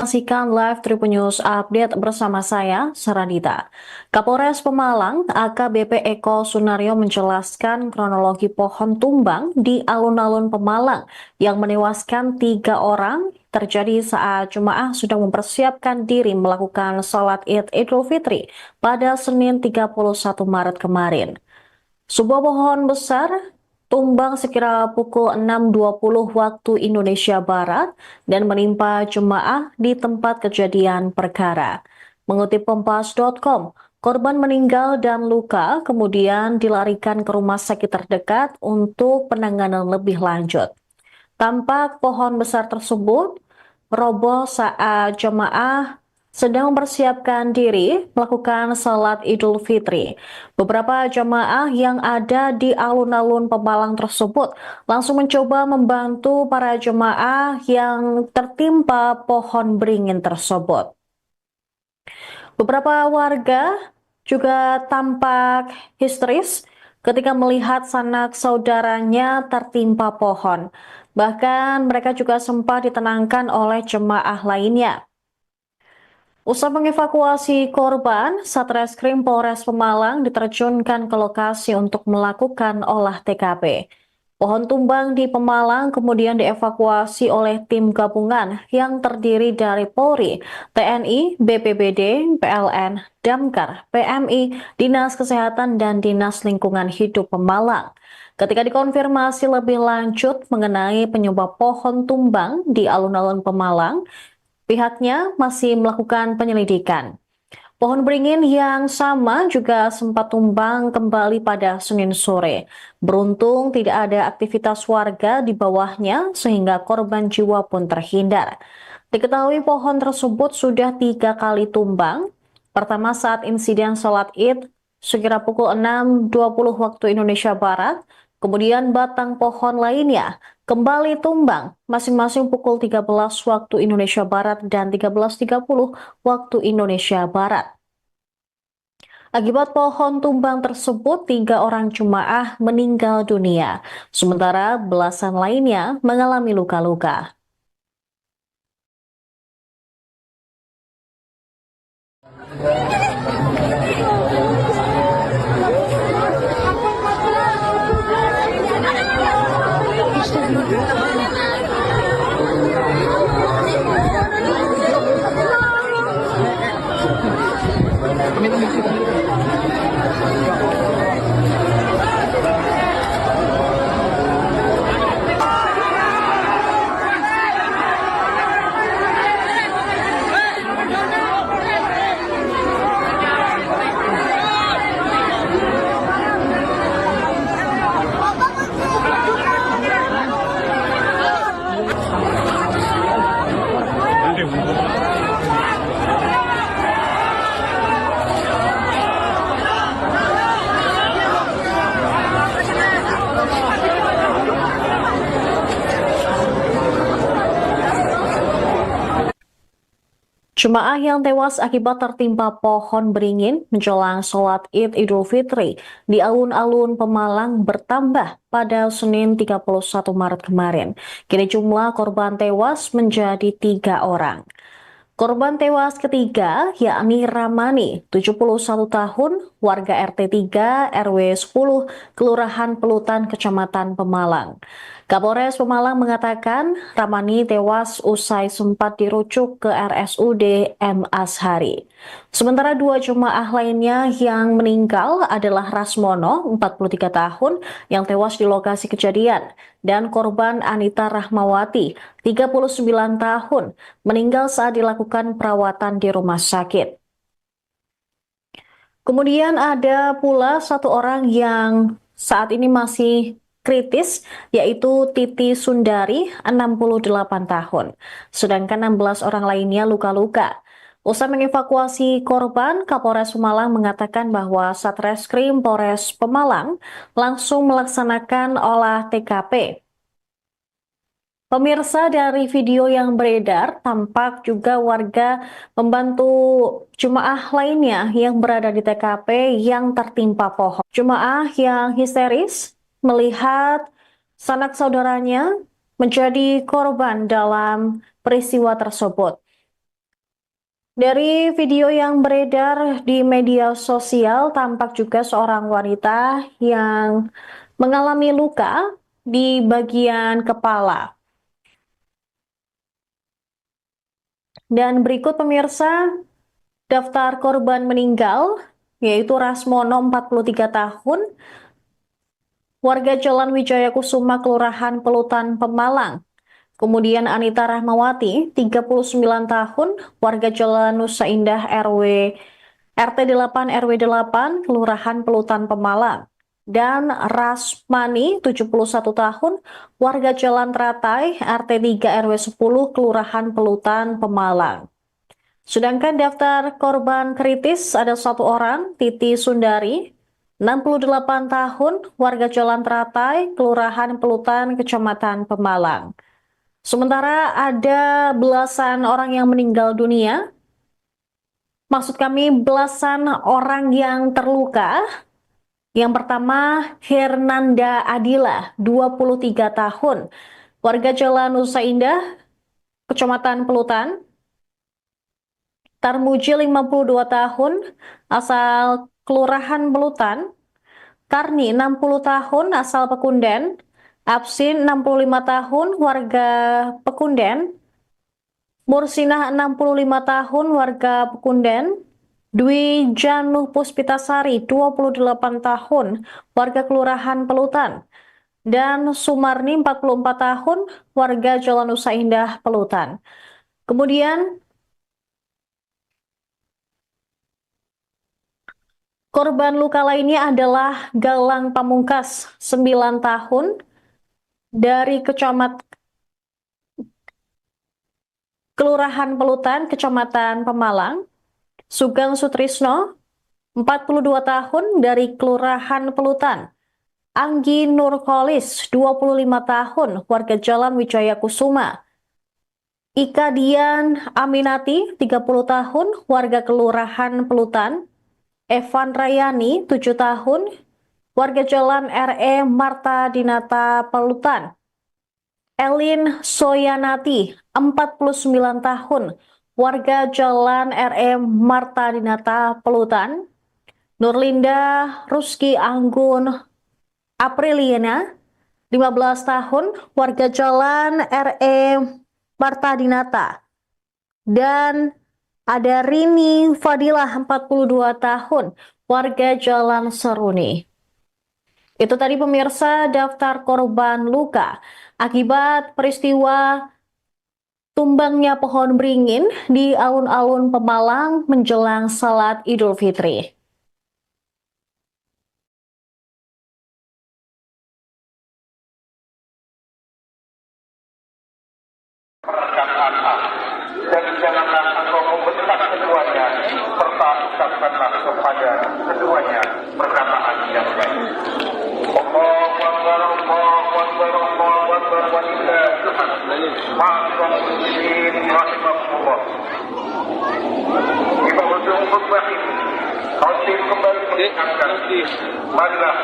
Saksikan live Tribun News Update bersama saya, Saradita. Kapolres Pemalang, AKBP Eko Sunario menjelaskan kronologi pohon tumbang di alun-alun Pemalang yang menewaskan 3 orang terjadi saat jemaah sudah mempersiapkan diri melakukan sholat Idul Fitri pada Senin 31 Maret kemarin. Sebuah pohon besar tumbang sekira pukul 6.20 waktu Indonesia Barat dan menimpa jemaah di tempat kejadian perkara. Mengutip Kompas.com, korban meninggal dan luka kemudian dilarikan ke rumah sakit terdekat untuk penanganan lebih lanjut. Tampak pohon besar tersebut roboh saat jemaah sedang mempersiapkan diri melakukan salat Idul Fitri. Beberapa jemaah yang ada di alun-alun Pemalang tersebut langsung mencoba membantu para jemaah yang tertimpa pohon beringin tersebut. Beberapa warga juga tampak histeris ketika melihat sanak saudaranya tertimpa pohon. Bahkan mereka juga sempat ditenangkan oleh jemaah lainnya. Usai mengevakuasi korban, Satreskrim Polres Pemalang diterjunkan ke lokasi untuk melakukan olah TKP. Pohon tumbang di Pemalang kemudian dievakuasi oleh tim gabungan yang terdiri dari Polri, TNI, BPBD, PLN, Damkar, PMI, Dinas Kesehatan, dan Dinas Lingkungan Hidup Pemalang. Ketika dikonfirmasi lebih lanjut mengenai penyebab pohon tumbang di alun-alun Pemalang, pihaknya masih melakukan penyelidikan. Pohon beringin yang sama juga sempat tumbang kembali pada Senin sore. Beruntung tidak ada aktivitas warga di bawahnya sehingga korban jiwa pun terhindar. Diketahui pohon tersebut sudah 3 kali tumbang. Pertama saat insiden sholat Id sekira pukul 6.20 waktu Indonesia Barat. Kemudian batang pohon lainnya kembali tumbang masing-masing pukul 13 waktu Indonesia Barat dan 13.30 waktu Indonesia Barat. Akibat pohon tumbang tersebut, 3 orang jemaah meninggal dunia, sementara belasan lainnya mengalami luka-luka. Jemaah yang tewas akibat tertimpa pohon beringin menjelang sholat Id Idul Fitri di alun-alun Pemalang bertambah pada Senin 31 Maret kemarin. Kini jumlah korban tewas menjadi 3 orang. Korban tewas ketiga yakni Ramani, 71 tahun, warga RT 3 RW 10, Kelurahan Pelutan, Kecamatan Pemalang. Kapolres Pemalang mengatakan Ramani tewas usai sempat dirujuk ke RSUD M. Ashari. Sementara 2 jemaah lainnya yang meninggal adalah Rasmono, 43 tahun, yang tewas di lokasi kejadian, dan korban Anita Rahmawati, 39 tahun, meninggal saat dilakukan perawatan di rumah sakit. Kemudian ada pula 1 orang yang saat ini masih kritis, yaitu Titi Sundari, 68 tahun. Sedangkan 16 orang lainnya luka-luka. Usai mengevakuasi korban, Kapolres Pemalang mengatakan bahwa Satreskrim Polres Pemalang langsung melaksanakan olah TKP. Pemirsa, dari video yang beredar, tampak juga warga membantu jemaah lainnya yang berada di TKP yang tertimpa pohon. Jemaah yang histeris melihat sanak saudaranya menjadi korban dalam peristiwa tersebut. Dari video yang beredar di media sosial, tampak juga seorang wanita yang mengalami luka di bagian kepala. Dan berikut pemirsa, daftar korban meninggal, yaitu Rasmono, 43 tahun, warga Jalan Wijaya Kusuma, Kelurahan Pelutan, Pemalang. Kemudian Anita Rahmawati, 39 tahun, warga Jalan Nusa Indah RT 8 RW 8, Kelurahan Pelutan, Pemalang. Dan Rasmani, 71 tahun, warga Jalan Teratai, RT 3 RW 10, Kelurahan Pelutan, Pemalang. Sedangkan daftar korban kritis ada 1 orang, Titi Sundari, 68 tahun, warga Jalan Teratai, Kelurahan Pelutan, Kecamatan Pemalang. Sementara ada belasan orang yang meninggal dunia, maksud kami belasan orang yang terluka. Yang pertama, Hernanda Adila, 23 tahun, warga Jalan Nusa Indah, Kecamatan Pelutan. Tarmuji, 52 tahun, asal Kelurahan Pelutan. Karni, 60 tahun, asal Pekunden. Absin, 65 tahun, warga Pekunden. Mursinah, 65 tahun, warga Pekunden. Dwi Januh Puspitasari, 28 tahun, warga Kelurahan Pelutan. Dan Sumarni, 44 tahun, warga Jalan Nusa Indah, Pelutan. Kemudian, korban luka lainnya adalah Galang Pamungkas, 9 tahun, dari Kelurahan Pelutan, Kecamatan Pemalang. Sugeng Sutrisno, 42 tahun, dari Kelurahan Pelutan. Anggi Nurholis, 25 tahun, warga Jalan Wijaya Kusuma. Ika Dian Aminati, 30 tahun, warga Kelurahan Pelutan. Evan Rayani, 7 tahun, warga Jalan RE Marta Dinata Pelutan. Elin Soyanati, 49 tahun, warga Jalan RE Marta Dinata Pelutan. Nurlinda Ruski Anggun Apriliana, 15 tahun, warga Jalan RE Marta Dinata. Dan ada Rini Fadilah, 42 tahun, warga Jalan Seruni. Itu tadi pemirsa daftar korban luka akibat peristiwa tumbangnya pohon beringin di alun-alun Pemalang menjelang salat Idul Fitri. Dan janganlah engkau membentak keduanya, serta ucapkanlah kepada keduanya perkataan yang baik. Allahu Akbar, Allahu Akbar, Allahu Akbar, walillahi alhamd. Ma'asyiral muslimin rahimakumullah. Di penghujung khutbah ini, khotib kembali mengingatkan, marilah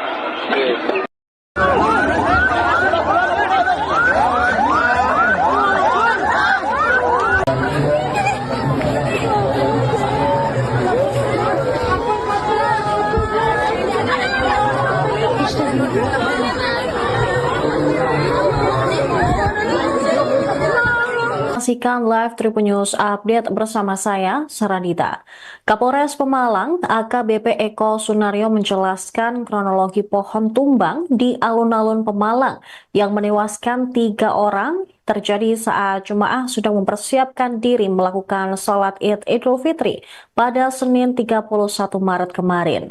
Saksikan live Tribun News Update bersama saya, Saradita. Kapolres Pemalang, AKBP Eko Sunario menjelaskan kronologi pohon tumbang di alun-alun Pemalang yang menewaskan 3 orang terjadi saat jemaah sudah mempersiapkan diri melakukan sholat Id Idul Fitri pada Senin 31 Maret kemarin.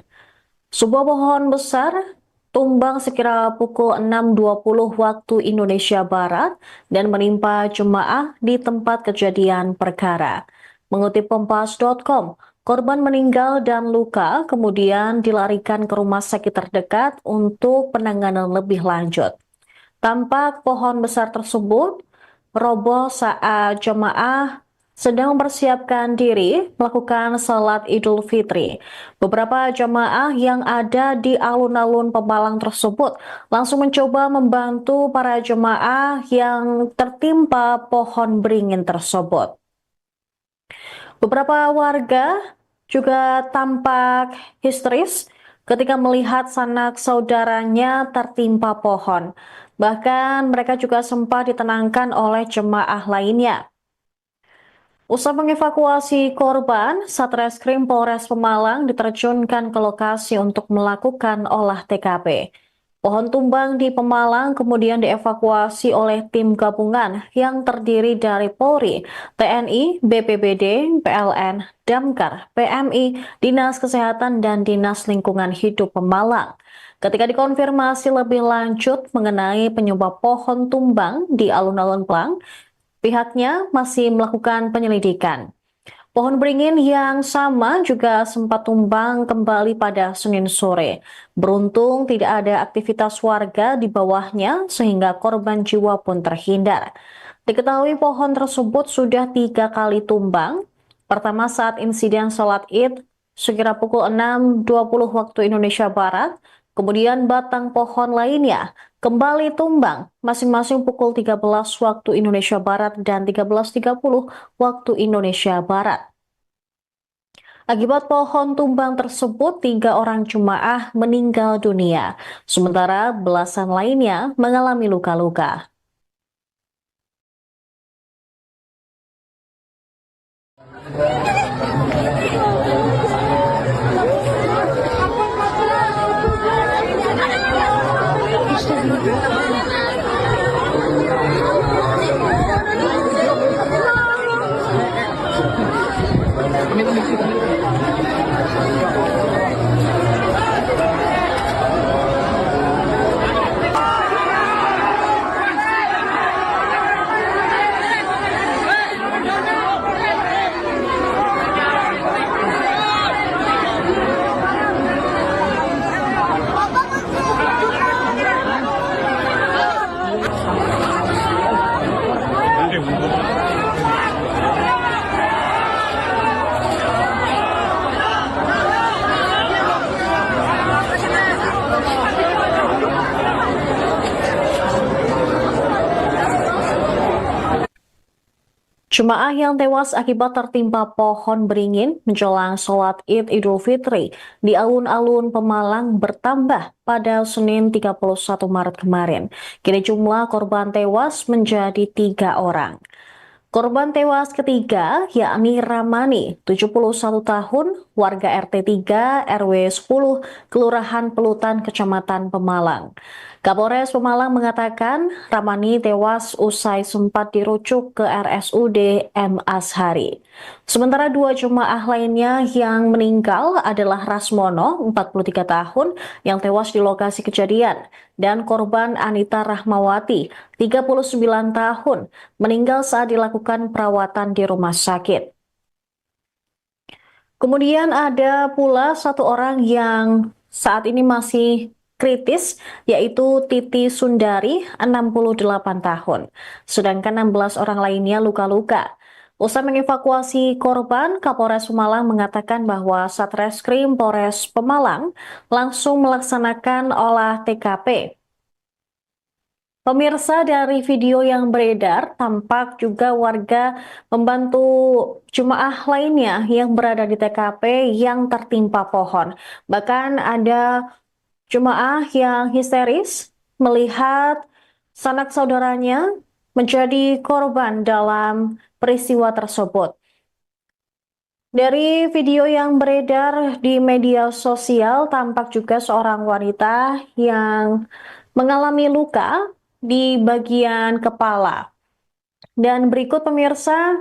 Sebuah pohon besar tumbang sekira pukul 6.20 waktu Indonesia Barat dan menimpa jemaah di tempat kejadian perkara. Mengutip Kompas.com, korban meninggal dan luka kemudian dilarikan ke rumah sakit terdekat untuk penanganan lebih lanjut. Tampak pohon besar tersebut roboh saat jemaah sedang mempersiapkan diri melakukan salat Idul Fitri. Beberapa jemaah yang ada di alun-alun Pemalang tersebut langsung mencoba membantu para jemaah yang tertimpa pohon beringin tersebut. Beberapa warga juga tampak histeris ketika melihat sanak saudaranya tertimpa pohon. Bahkan mereka juga sempat ditenangkan oleh jemaah lainnya. Usai mengevakuasi korban, Satreskrim Polres Pemalang diterjunkan ke lokasi untuk melakukan olah TKP. Pohon tumbang di Pemalang kemudian dievakuasi oleh tim gabungan yang terdiri dari Polri, TNI, BPBD, PLN, Damkar, PMI, Dinas Kesehatan, dan Dinas Lingkungan Hidup Pemalang. Ketika dikonfirmasi lebih lanjut mengenai penyebab pohon tumbang di alun-alun Pemalang, pihaknya masih melakukan penyelidikan. Pohon beringin yang sama juga sempat tumbang kembali pada Senin sore. Beruntung tidak ada aktivitas warga di bawahnya sehingga korban jiwa pun terhindar. Diketahui pohon tersebut sudah 3 kali tumbang. Pertama saat insiden sholat Id sekira pukul 6.20 waktu Indonesia Barat. Kemudian batang pohon lainnya kembali tumbang masing-masing pukul 13 waktu Indonesia Barat dan 13.30 waktu Indonesia Barat. Akibat pohon tumbang tersebut, 3 orang jemaah meninggal dunia, sementara belasan lainnya mengalami luka-luka. Jemaah yang tewas akibat tertimpa pohon beringin menjelang sholat Id Idul Fitri di alun-alun Pemalang bertambah pada Senin 31 Maret kemarin. Kini jumlah korban tewas menjadi 3 orang. Korban tewas ketiga yakni Ramani, 71 tahun, warga RT 3 RW 10, Kelurahan Pelutan, Kecamatan Pemalang. Kapolres Pemalang mengatakan Ramani tewas usai sempat dirujuk ke RSUD M. Ashari. Sementara 2 jemaah lainnya yang meninggal adalah Rasmono, 43 tahun, yang tewas di lokasi kejadian, dan korban Anita Rahmawati, 39 tahun, meninggal saat dilakukan perawatan di rumah sakit. Kemudian ada pula 1 orang yang saat ini masih kritis, yaitu Titi Sundari, 68 tahun. Sedangkan 16 orang lainnya luka-luka. Usai mengevakuasi korban, Kapolres Pemalang mengatakan bahwa Satreskrim Polres Pemalang langsung melaksanakan olah TKP. Pemirsa, dari video yang beredar, tampak juga warga membantu jemaah lainnya yang berada di TKP yang tertimpa pohon. Bahkan ada jemaah yang histeris melihat sanak saudaranya menjadi korban dalam peristiwa tersebut. Dari video yang beredar di media sosial, tampak juga seorang wanita yang mengalami luka di bagian kepala. Dan berikut pemirsa,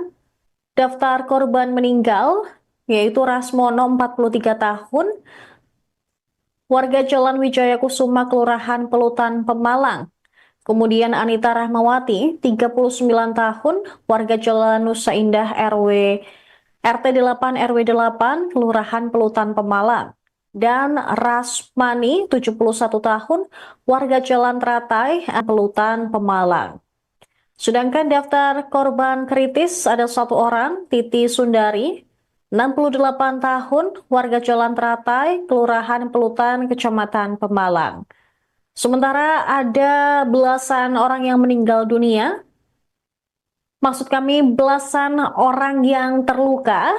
daftar korban meninggal, yaitu Rasmono 43 tahun, warga Jalan Wijaya Kusuma, Kelurahan Pelutan, Pemalang. Kemudian Anita Rahmawati, 39 tahun, warga Jalan Nusa Indah RT 8 RW 8, Kelurahan Pelutan, Pemalang. Dan Rasmani, 71 tahun, warga Jalan Teratai, Pelutan, Pemalang. Sedangkan daftar korban kritis ada satu orang, Titi Sundari, 68 tahun, warga Jalan Teratai, Kelurahan Pelutan, Kecamatan Pemalang. Sementara ada belasan orang yang meninggal dunia, maksud kami belasan orang yang terluka.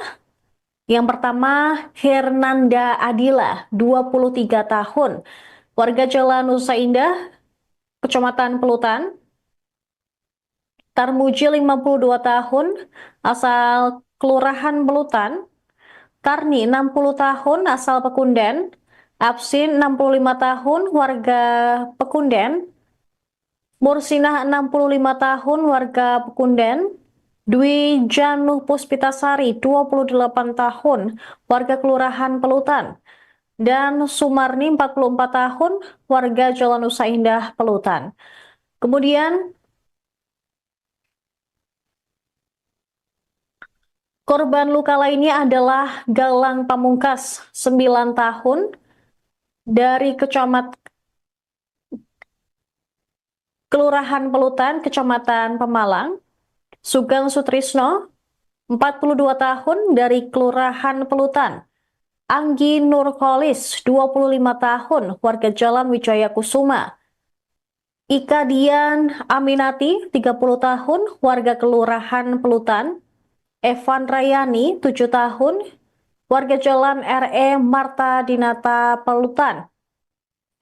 Yang pertama, Hernanda Adila, 23 tahun, warga Jalan Nusa Indah, Kecamatan Pelutan. Tarmuji, 52 tahun, asal Kelurahan Pelutan. Karni, 60 tahun, asal Pekunden. Absin, 65 tahun, warga Pekunden. Mursinah, 65 tahun, warga Pekunden. Dwi Januh Puspitasari, 28 tahun, warga Kelurahan Pelutan. Dan Sumarni, 44 tahun, warga Jalan Nusa Indah, Pelutan. Kemudian, korban luka lainnya adalah Galang Pamungkas, 9 tahun, dari Kelurahan Pelutan, Kecamatan Pemalang. Sugeng Sutrisno, 42 tahun, dari Kelurahan Pelutan. Anggi Nurholis, 25 tahun, warga Jalan Wijaya Kusuma. Ika Dian Aminati, 30 tahun, warga Kelurahan Pelutan. Evan Rayani, 7 tahun, warga Jalan Marta Dinata, Pelutan.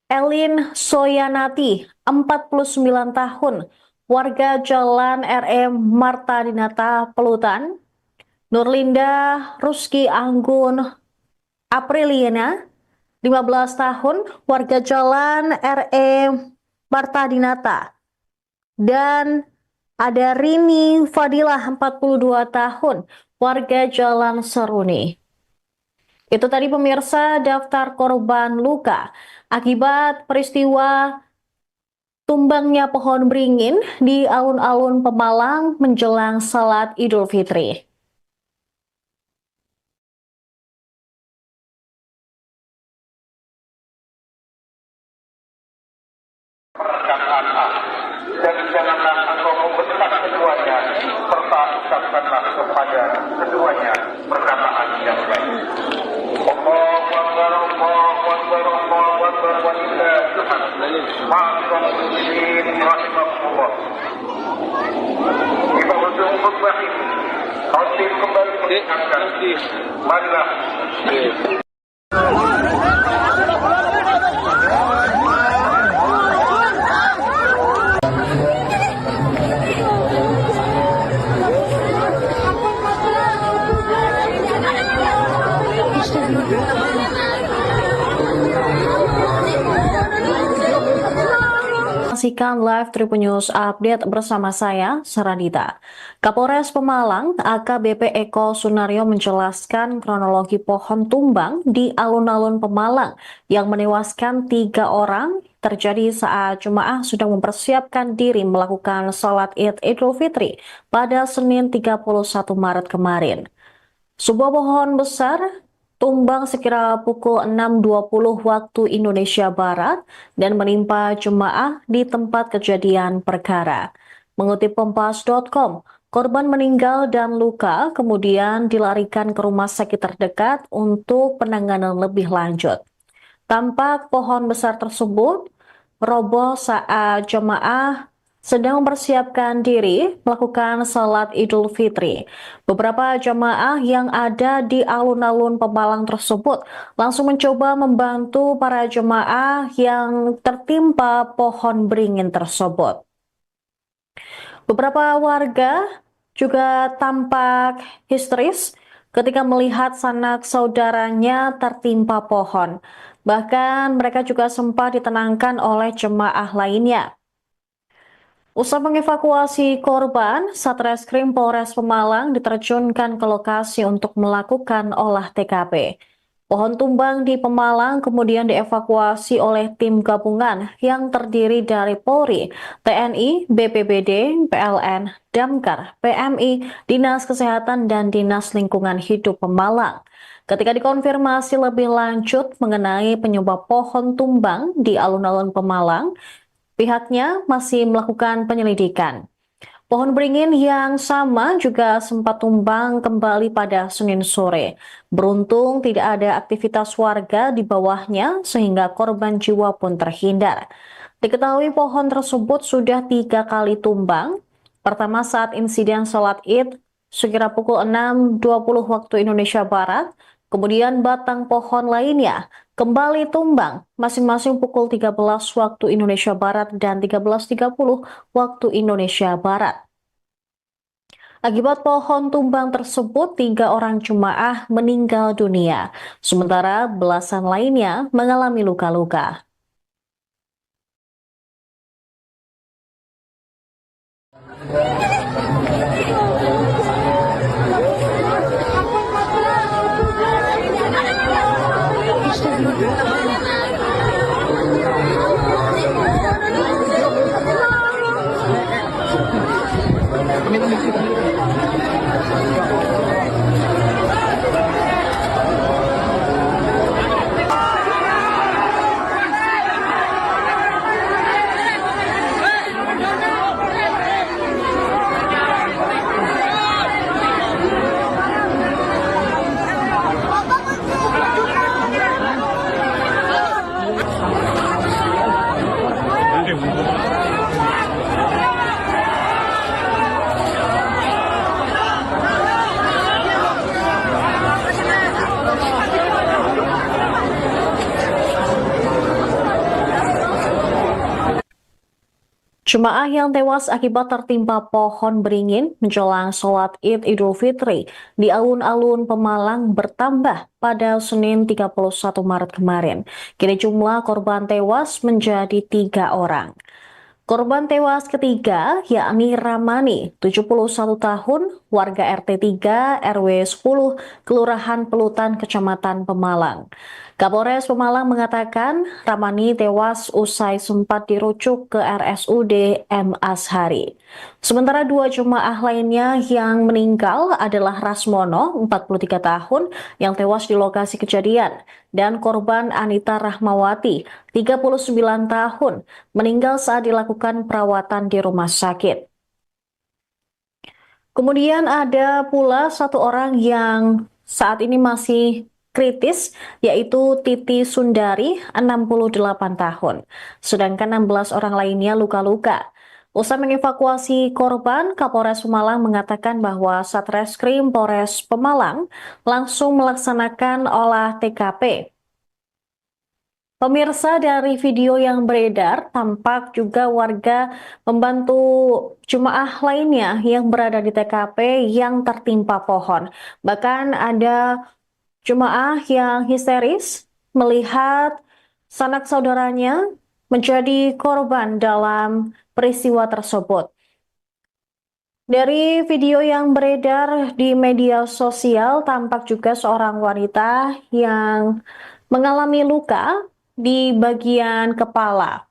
Elin Soyanati, 49 tahun, warga Jalan Marta Dinata, Pelutan. Nurlinda Ruski Anggun Apriliana, 15 tahun, warga Jalan Marta Dinata. Dan ada Rini Fadilah, 42 tahun, warga Jalan Seruni. Itu tadi pemirsa daftar korban luka akibat peristiwa tumbangnya pohon beringin di alun-alun Pemalang menjelang salat Idul Fitri. Perkataan A. Dan janganlah engkau membentak keduanya, serta ucapkanlah kepada keduanya perkataan yang baik. Allahu Akbar, Allahu Akbar, Allahu Akbar, walillahi hamd. Ma'asyiral muslimin rahimakumullah. Di penghujung khutbah ini, khotib kembali mengingatkan, marilah Saksikan live Tribun News Update bersama saya, Saradita. Kapolres Pemalang, AKBP Eko Sunario menjelaskan kronologi pohon tumbang di alun-alun Pemalang yang menewaskan 3 orang terjadi saat jemaah sudah mempersiapkan diri melakukan sholat Id Idul Fitri pada Senin 31 Maret kemarin. Sebuah pohon besar tumbang sekira pukul 6.20 waktu Indonesia Barat dan menimpa jemaah di tempat kejadian perkara. Mengutip Kompas.com, korban meninggal dan luka kemudian dilarikan ke rumah sakit terdekat untuk penanganan lebih lanjut. Tampak pohon besar tersebut roboh saat jemaah sedang mempersiapkan diri melakukan salat Idul Fitri. Beberapa jemaah yang ada di alun-alun Pemalang tersebut langsung mencoba membantu para jemaah yang tertimpa pohon beringin tersebut. Beberapa warga juga tampak histeris ketika melihat sanak saudaranya tertimpa pohon. Bahkan mereka juga sempat ditenangkan oleh jemaah lainnya. Usai mengevakuasi korban, Satreskrim Polres Pemalang diterjunkan ke lokasi untuk melakukan olah TKP. Pohon tumbang di Pemalang kemudian dievakuasi oleh tim gabungan yang terdiri dari Polri, TNI, BPBD, PLN, Damkar, PMI, Dinas Kesehatan, dan Dinas Lingkungan Hidup Pemalang. Ketika dikonfirmasi lebih lanjut mengenai penyebab pohon tumbang di alun-alun Pemalang, pihaknya masih melakukan penyelidikan. Pohon beringin yang sama juga sempat tumbang kembali pada Senin sore. Beruntung tidak ada aktivitas warga di bawahnya sehingga korban jiwa pun terhindar. Diketahui pohon tersebut sudah 3 kali tumbang. Pertama saat insiden sholat Id sekira pukul 6.20 waktu Indonesia Barat. Kemudian batang pohon lainnya kembali tumbang masing-masing pukul 13 waktu Indonesia Barat dan 13.30 waktu Indonesia Barat. Akibat pohon tumbang tersebut, 3 orang jemaah meninggal dunia, sementara belasan lainnya mengalami luka-luka. Jemaah yang tewas akibat tertimpa pohon beringin menjelang sholat Id Idul Fitri di alun-alun Pemalang bertambah pada Senin 31 Maret kemarin. Kini jumlah korban tewas menjadi 3 orang. Korban tewas ketiga yakni Ramani, 71 tahun, warga RT 3 RW 10, Kelurahan Pelutan, Kecamatan Pemalang. Kapolres Pemalang mengatakan Ramani tewas usai sempat dirujuk ke RSUD M. Ashari. Sementara 2 jemaah lainnya yang meninggal adalah Rasmono, 43 tahun, yang tewas di lokasi kejadian, dan korban Anita Rahmawati, 39 tahun, meninggal saat dilakukan perawatan di rumah sakit. Kemudian ada pula 1 orang yang saat ini masih kritis, yaitu Titi Sundari, 68 tahun. Sedangkan 16 orang lainnya luka-luka. Usai mengevakuasi korban, Kapolres Pemalang mengatakan bahwa Satreskrim Polres Pemalang langsung melaksanakan olah TKP. Pemirsa, dari video yang beredar, tampak juga warga membantu jemaah lainnya yang berada di TKP yang tertimpa pohon. Bahkan ada jemaah yang histeris melihat sanak saudaranya menjadi korban dalam peristiwa tersebut. Dari video yang beredar di media sosial, tampak juga seorang wanita yang mengalami luka di bagian kepala.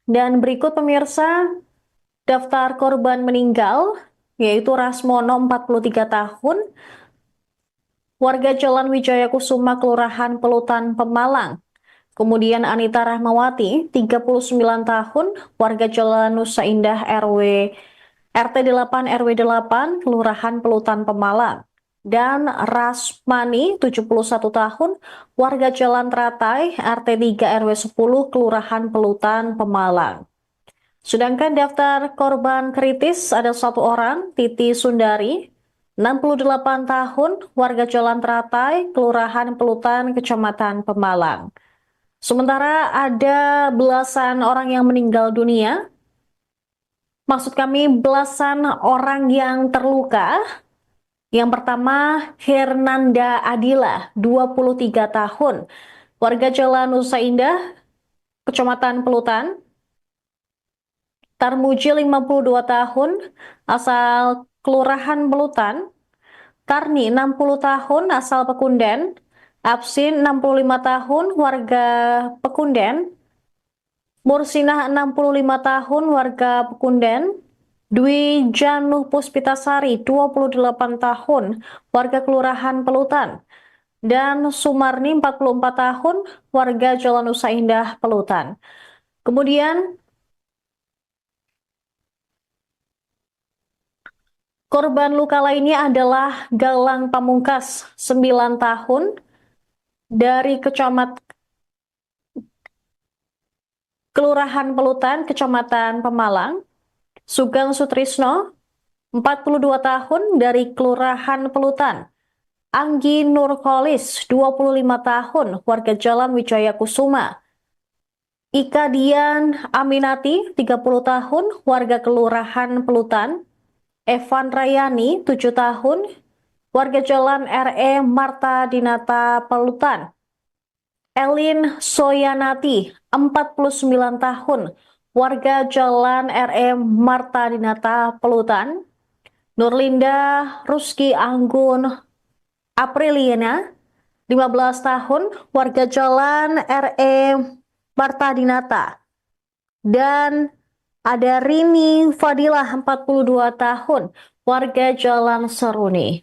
Dan berikut pemirsa, daftar korban meninggal yaitu Rasmono 43 tahun, warga Jalan Wijaya Kusuma, Kelurahan Pelutan, Pemalang. Kemudian Anita Rahmawati, 39 tahun, warga Jalan Nusa Indah RT 8 RW 8, Kelurahan Pelutan, Pemalang. Dan Rasmani, 71 tahun, warga Jalan Teratai RT 3 RW 10, Kelurahan Pelutan, Pemalang. Sedangkan daftar korban kritis ada satu orang, Titi Sundari, 68 tahun, warga Jalan Teratai, Kelurahan Pelutan, Kecamatan Pemalang. Sementara ada belasan orang yang meninggal dunia, maksud kami belasan orang yang terluka. Yang pertama, Hernanda Adila, 23 tahun, warga Jalan Nusa Indah, Kecamatan Pelutan. Tarmuji, 52 tahun, asal Kelurahan Pelutan. Karni, 60 tahun, asal Pekunden. Absin, 65 tahun, warga Pekunden. Mursinah, 65 tahun, warga Pekunden. Dwi Januh Puspitasari, 28 tahun, warga Kelurahan Pelutan. Dan Sumarni, 44 tahun, warga Jalan Nusa Indah, Pelutan. Kemudian korban luka lainnya adalah Galang Pamungkas, 9 tahun, dari Kelurahan Pelutan, Kecamatan Pemalang. Sugeng Sutrisno, 42 tahun, dari Kelurahan Pelutan. Anggi Nurholis, 25 tahun, warga Jalan Wijaya Kusuma. Ika Dian Aminati, 30 tahun, warga Kelurahan Pelutan. Evan Rayani, 7 tahun, warga Jalan Marta Dinata, Pelutan. Elin Soyanati, 49 tahun, warga Jalan Marta Dinata, Pelutan. Nurlinda Ruski Anggun Apriliana, 15 tahun, warga Jalan Marta Dinata. Dan ada Rini Fadilah, 42 tahun, warga Jalan Seruni.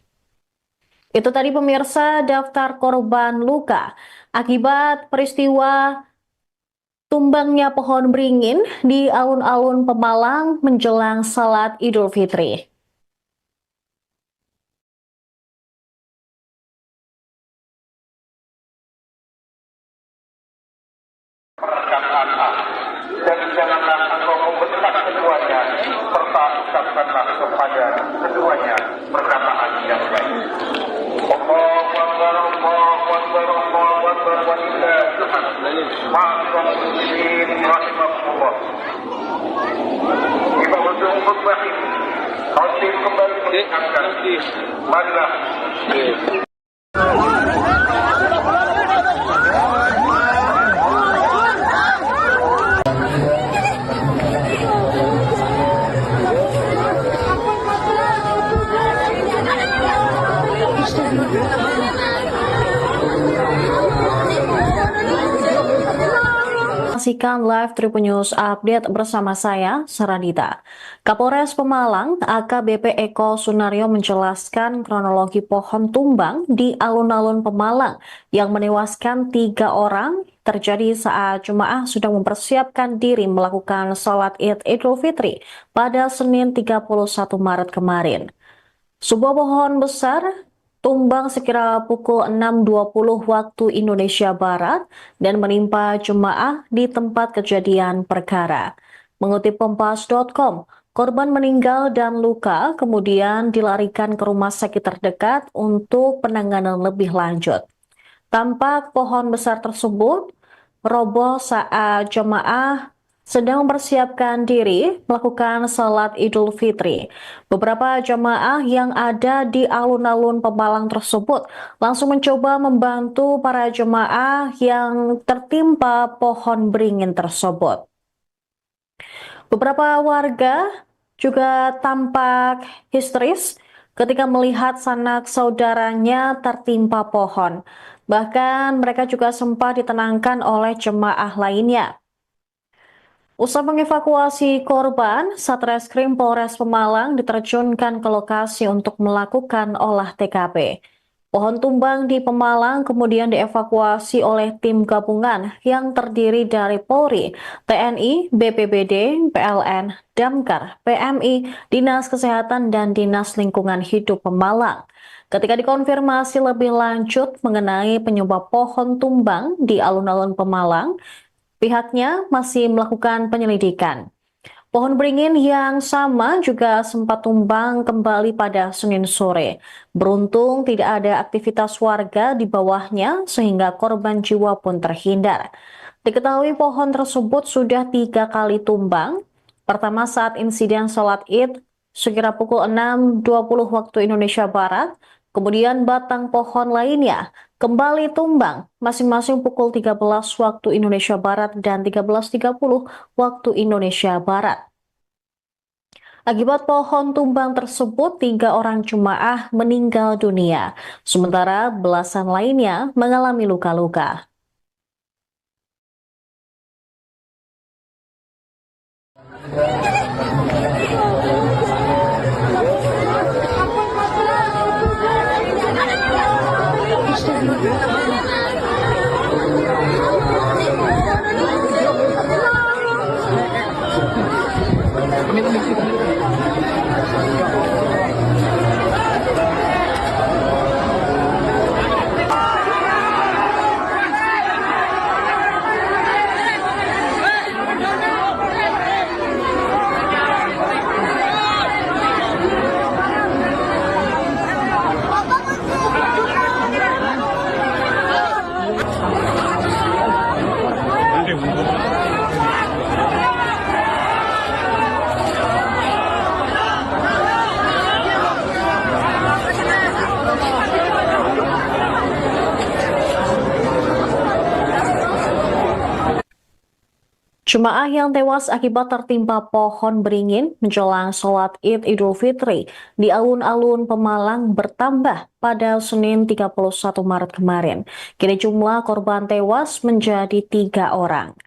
Itu tadi pemirsa daftar korban luka akibat peristiwa tumbangnya pohon beringin di alun-alun Pemalang menjelang salat Idul Fitri. Perkataan A. Dan janganlah engkau membentak keduanya, serta ucapkanlah kepada keduanya perkataan yang baik. Allahu Akbar, Allahu Akbar, Allahu Akbar, walillahil hamd. Ma'asyiral muslimin rahimakumullah. Di ujung khutbah ini, khotib kembali mengingatkan, marilah Saksikan live Tribun News Update bersama saya, Saranita. Kapolres Pemalang, AKBP Eko Sunario menjelaskan kronologi pohon tumbang di alun-alun Pemalang yang menewaskan 3 orang terjadi saat jemaah sudah mempersiapkan diri melakukan sholat Id Idul Fitri pada Senin 31 Maret kemarin. Sebuah pohon besar tumbang sekira pukul 6.20 waktu Indonesia Barat dan menimpa jemaah di tempat kejadian perkara. Mengutip Kompas.com, korban meninggal dan luka kemudian dilarikan ke rumah sakit terdekat untuk penanganan lebih lanjut. Tampak pohon besar tersebut roboh saat jemaah sedang mempersiapkan diri melakukan salat Idul Fitri. Beberapa jemaah yang ada di alun-alun Pemalang tersebut langsung mencoba membantu para jemaah yang tertimpa pohon beringin tersebut. Beberapa warga juga tampak histeris ketika melihat sanak saudaranya tertimpa pohon. Bahkan mereka juga sempat ditenangkan oleh jemaah lainnya. Usai mengevakuasi korban, Satreskrim Polres Pemalang diterjunkan ke lokasi untuk melakukan olah TKP. Pohon tumbang di Pemalang kemudian dievakuasi oleh tim gabungan yang terdiri dari Polri, TNI, BPBD, PLN, Damkar, PMI, Dinas Kesehatan, dan Dinas Lingkungan Hidup Pemalang. Ketika dikonfirmasi lebih lanjut mengenai penyebab pohon tumbang di alun-alun Pemalang, pihaknya masih melakukan penyelidikan. Pohon beringin yang sama juga sempat tumbang kembali pada Senin sore. Beruntung tidak ada aktivitas warga di bawahnya sehingga korban jiwa pun terhindar. Diketahui pohon tersebut sudah 3 kali tumbang. Pertama saat insiden sholat Id sekira pukul 6.20 waktu Indonesia Barat. Kemudian batang pohon lainnya kembali tumbang masing-masing pukul 13 waktu Indonesia Barat dan 13.30 waktu Indonesia Barat. Akibat pohon tumbang tersebut, 3 orang jemaah meninggal dunia, sementara belasan lainnya mengalami luka-luka. Jemaah yang tewas akibat tertimpa pohon beringin menjelang sholat Id Idul Fitri di alun-alun Pemalang bertambah pada Senin 31 Maret kemarin. Kini jumlah korban tewas menjadi 3 orang.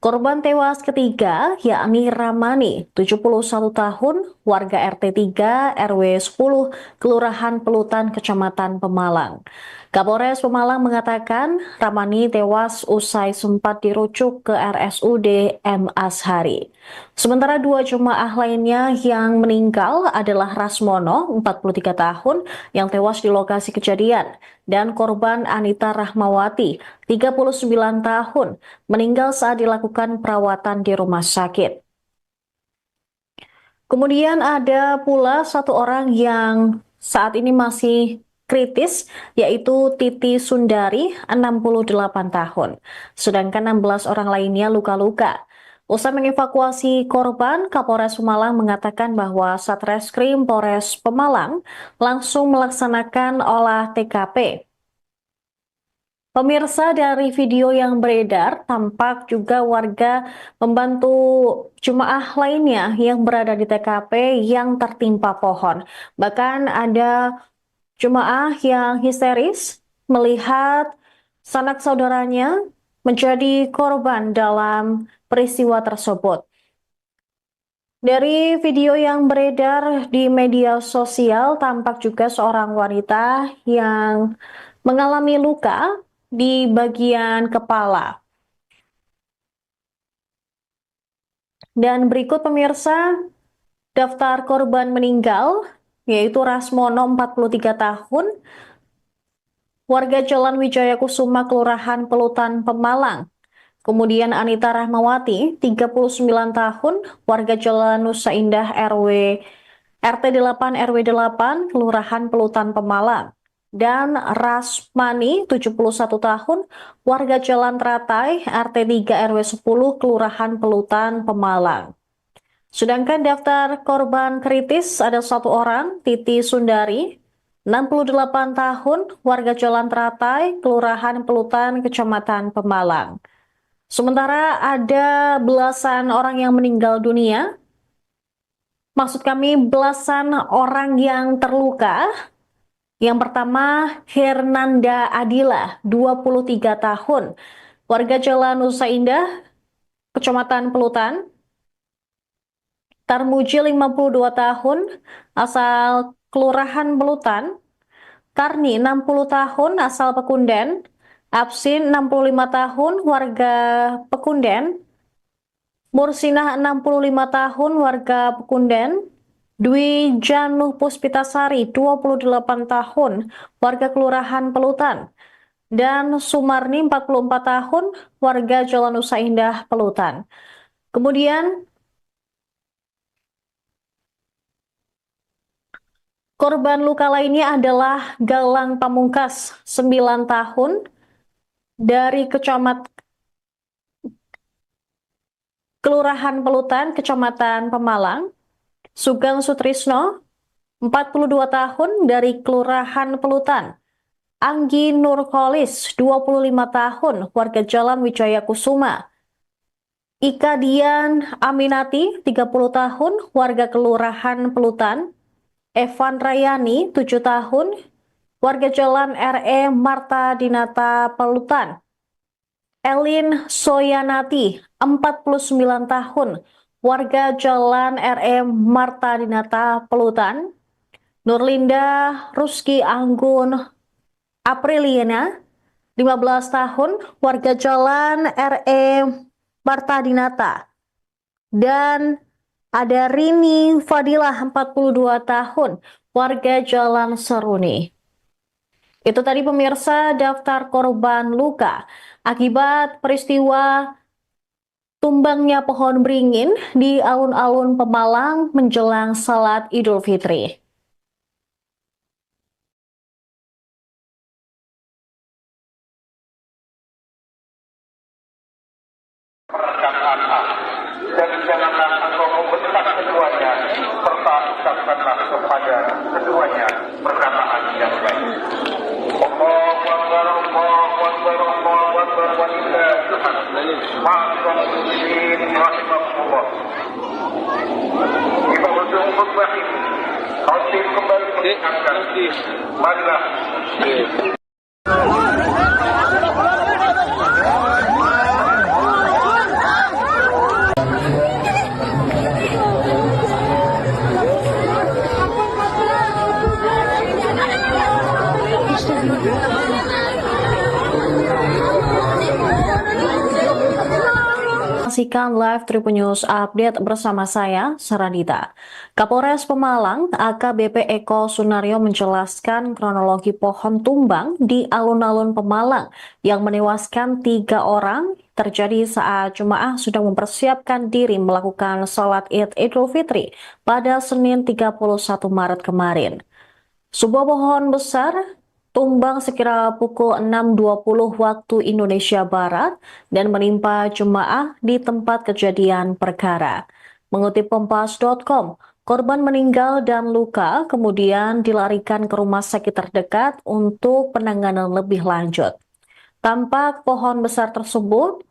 Korban tewas ketiga yakni Ramani, 71 tahun, warga RT 3 RW 10, Kelurahan Pelutan, Kecamatan Pemalang. Kapolres Pemalang mengatakan Ramani tewas usai sempat dirujuk ke RSUD M. Ashari. Sementara 2 jemaah lainnya yang meninggal adalah Rasmono, 43 tahun, yang tewas di lokasi kejadian, dan korban Anita Rahmawati, 39 tahun, meninggal saat dilakukan perawatan di rumah sakit. Kemudian ada pula 1 orang yang saat ini masih kritis, yaitu Titi Sundari, 68 tahun. Sedangkan 16 orang lainnya luka-luka. Usai mengevakuasi korban, Kapolres Pemalang mengatakan bahwa Satreskrim Polres Pemalang langsung melaksanakan olah TKP. Pemirsa, dari video yang beredar, tampak juga warga membantu jemaah lainnya yang berada di TKP yang tertimpa pohon. Bahkan ada jemaah yang histeris melihat sanak saudaranya menjadi korban dalam peristiwa tersebut. Dari video yang beredar di media sosial, tampak juga seorang wanita yang mengalami luka di bagian kepala. Dan berikut pemirsa, daftar korban meninggal, yaitu Rasmono, 43 tahun, warga Jalan Wijaya Kusuma, Kelurahan Pelutan, Pemalang. Kemudian Anita Rahmawati, 39 tahun, warga Jalan Nusa Indah RT 8 RW 8, Kelurahan Pelutan, Pemalang. Dan Rasmani, 71 tahun, warga Jalan Teratai, RT 3 RW 10, Kelurahan Pelutan, Pemalang. Sedangkan daftar korban kritis ada 1 orang, Titi Sundari, 68 tahun, warga Jalan Teratai, Kelurahan Pelutan, Kecamatan Pemalang. Sementara ada belasan orang yang meninggal dunia, maksud kami belasan orang yang terluka. Yang pertama, Hernanda Adila, 23 tahun, warga Jalan Nusa Indah, Kecamatan Pelutan. Tarmuji 52 tahun, asal Kelurahan Pelutan. Karni 60 tahun, asal Pekunden. Absin 65 tahun, warga Pekunden. Mursinah 65 tahun, warga Pekunden. Dwi Januh Puspitasari 28 tahun, warga Kelurahan Pelutan. Dan Sumarni 44 tahun, warga Jalan Nusa Indah Pelutan. Kemudian korban luka lainnya adalah Galang Pamungkas, 9 tahun, dari Kelurahan Pelutan, Kecamatan Pemalang. Sugeng Sutrisno, 42 tahun, dari Kelurahan Pelutan. Anggi Nurholis, 25 tahun, warga Jalan Wijaya Kusuma. Ika Dian Aminati, 30 tahun, warga Kelurahan Pelutan. Evan Rayani, 7 tahun, warga Jalan RE Marta Dinata Pelutan. Elin Soyanati, 49 tahun, warga Jalan RE Marta Dinata Pelutan. Nurlinda Ruski Anggun Apriliana, 15 tahun, warga Jalan RE Marta Dinata. Dan ada Rini Fadilah, 42 tahun, warga Jalan Seruni. Itu tadi pemirsa daftar korban luka akibat peristiwa tumbangnya pohon beringin di alun-alun Pemalang menjelang salat Idul Fitri. Perkataan A. Dan janganlah engkau membentak keduanya, serta ucapkanlah kepada keduanya perkataan yang baik. Allahu Akbar, Allahu Akbar, Allahu Akbar, walillahi hamd. Ma'asyiral muslimin rahimakumullah. Di ujung khutbah ini, khotib kembali mengingatkan, marilah Saksikan live Tribun News Update bersama saya, Saradita. Kapolres Pemalang, AKBP Eko Sunario menjelaskan kronologi pohon tumbang di alun-alun Pemalang yang menewaskan 3 orang terjadi saat jemaah sudah mempersiapkan diri melakukan sholat Id Idul Fitri pada Senin 31 Maret kemarin. Sebuah pohon besar tumbang sekira pukul 6.20 waktu Indonesia Barat dan menimpa jemaah di tempat kejadian perkara. Mengutip Kompas.com, korban meninggal dan luka kemudian dilarikan ke rumah sakit terdekat untuk penanganan lebih lanjut. Tampak pohon besar tersebut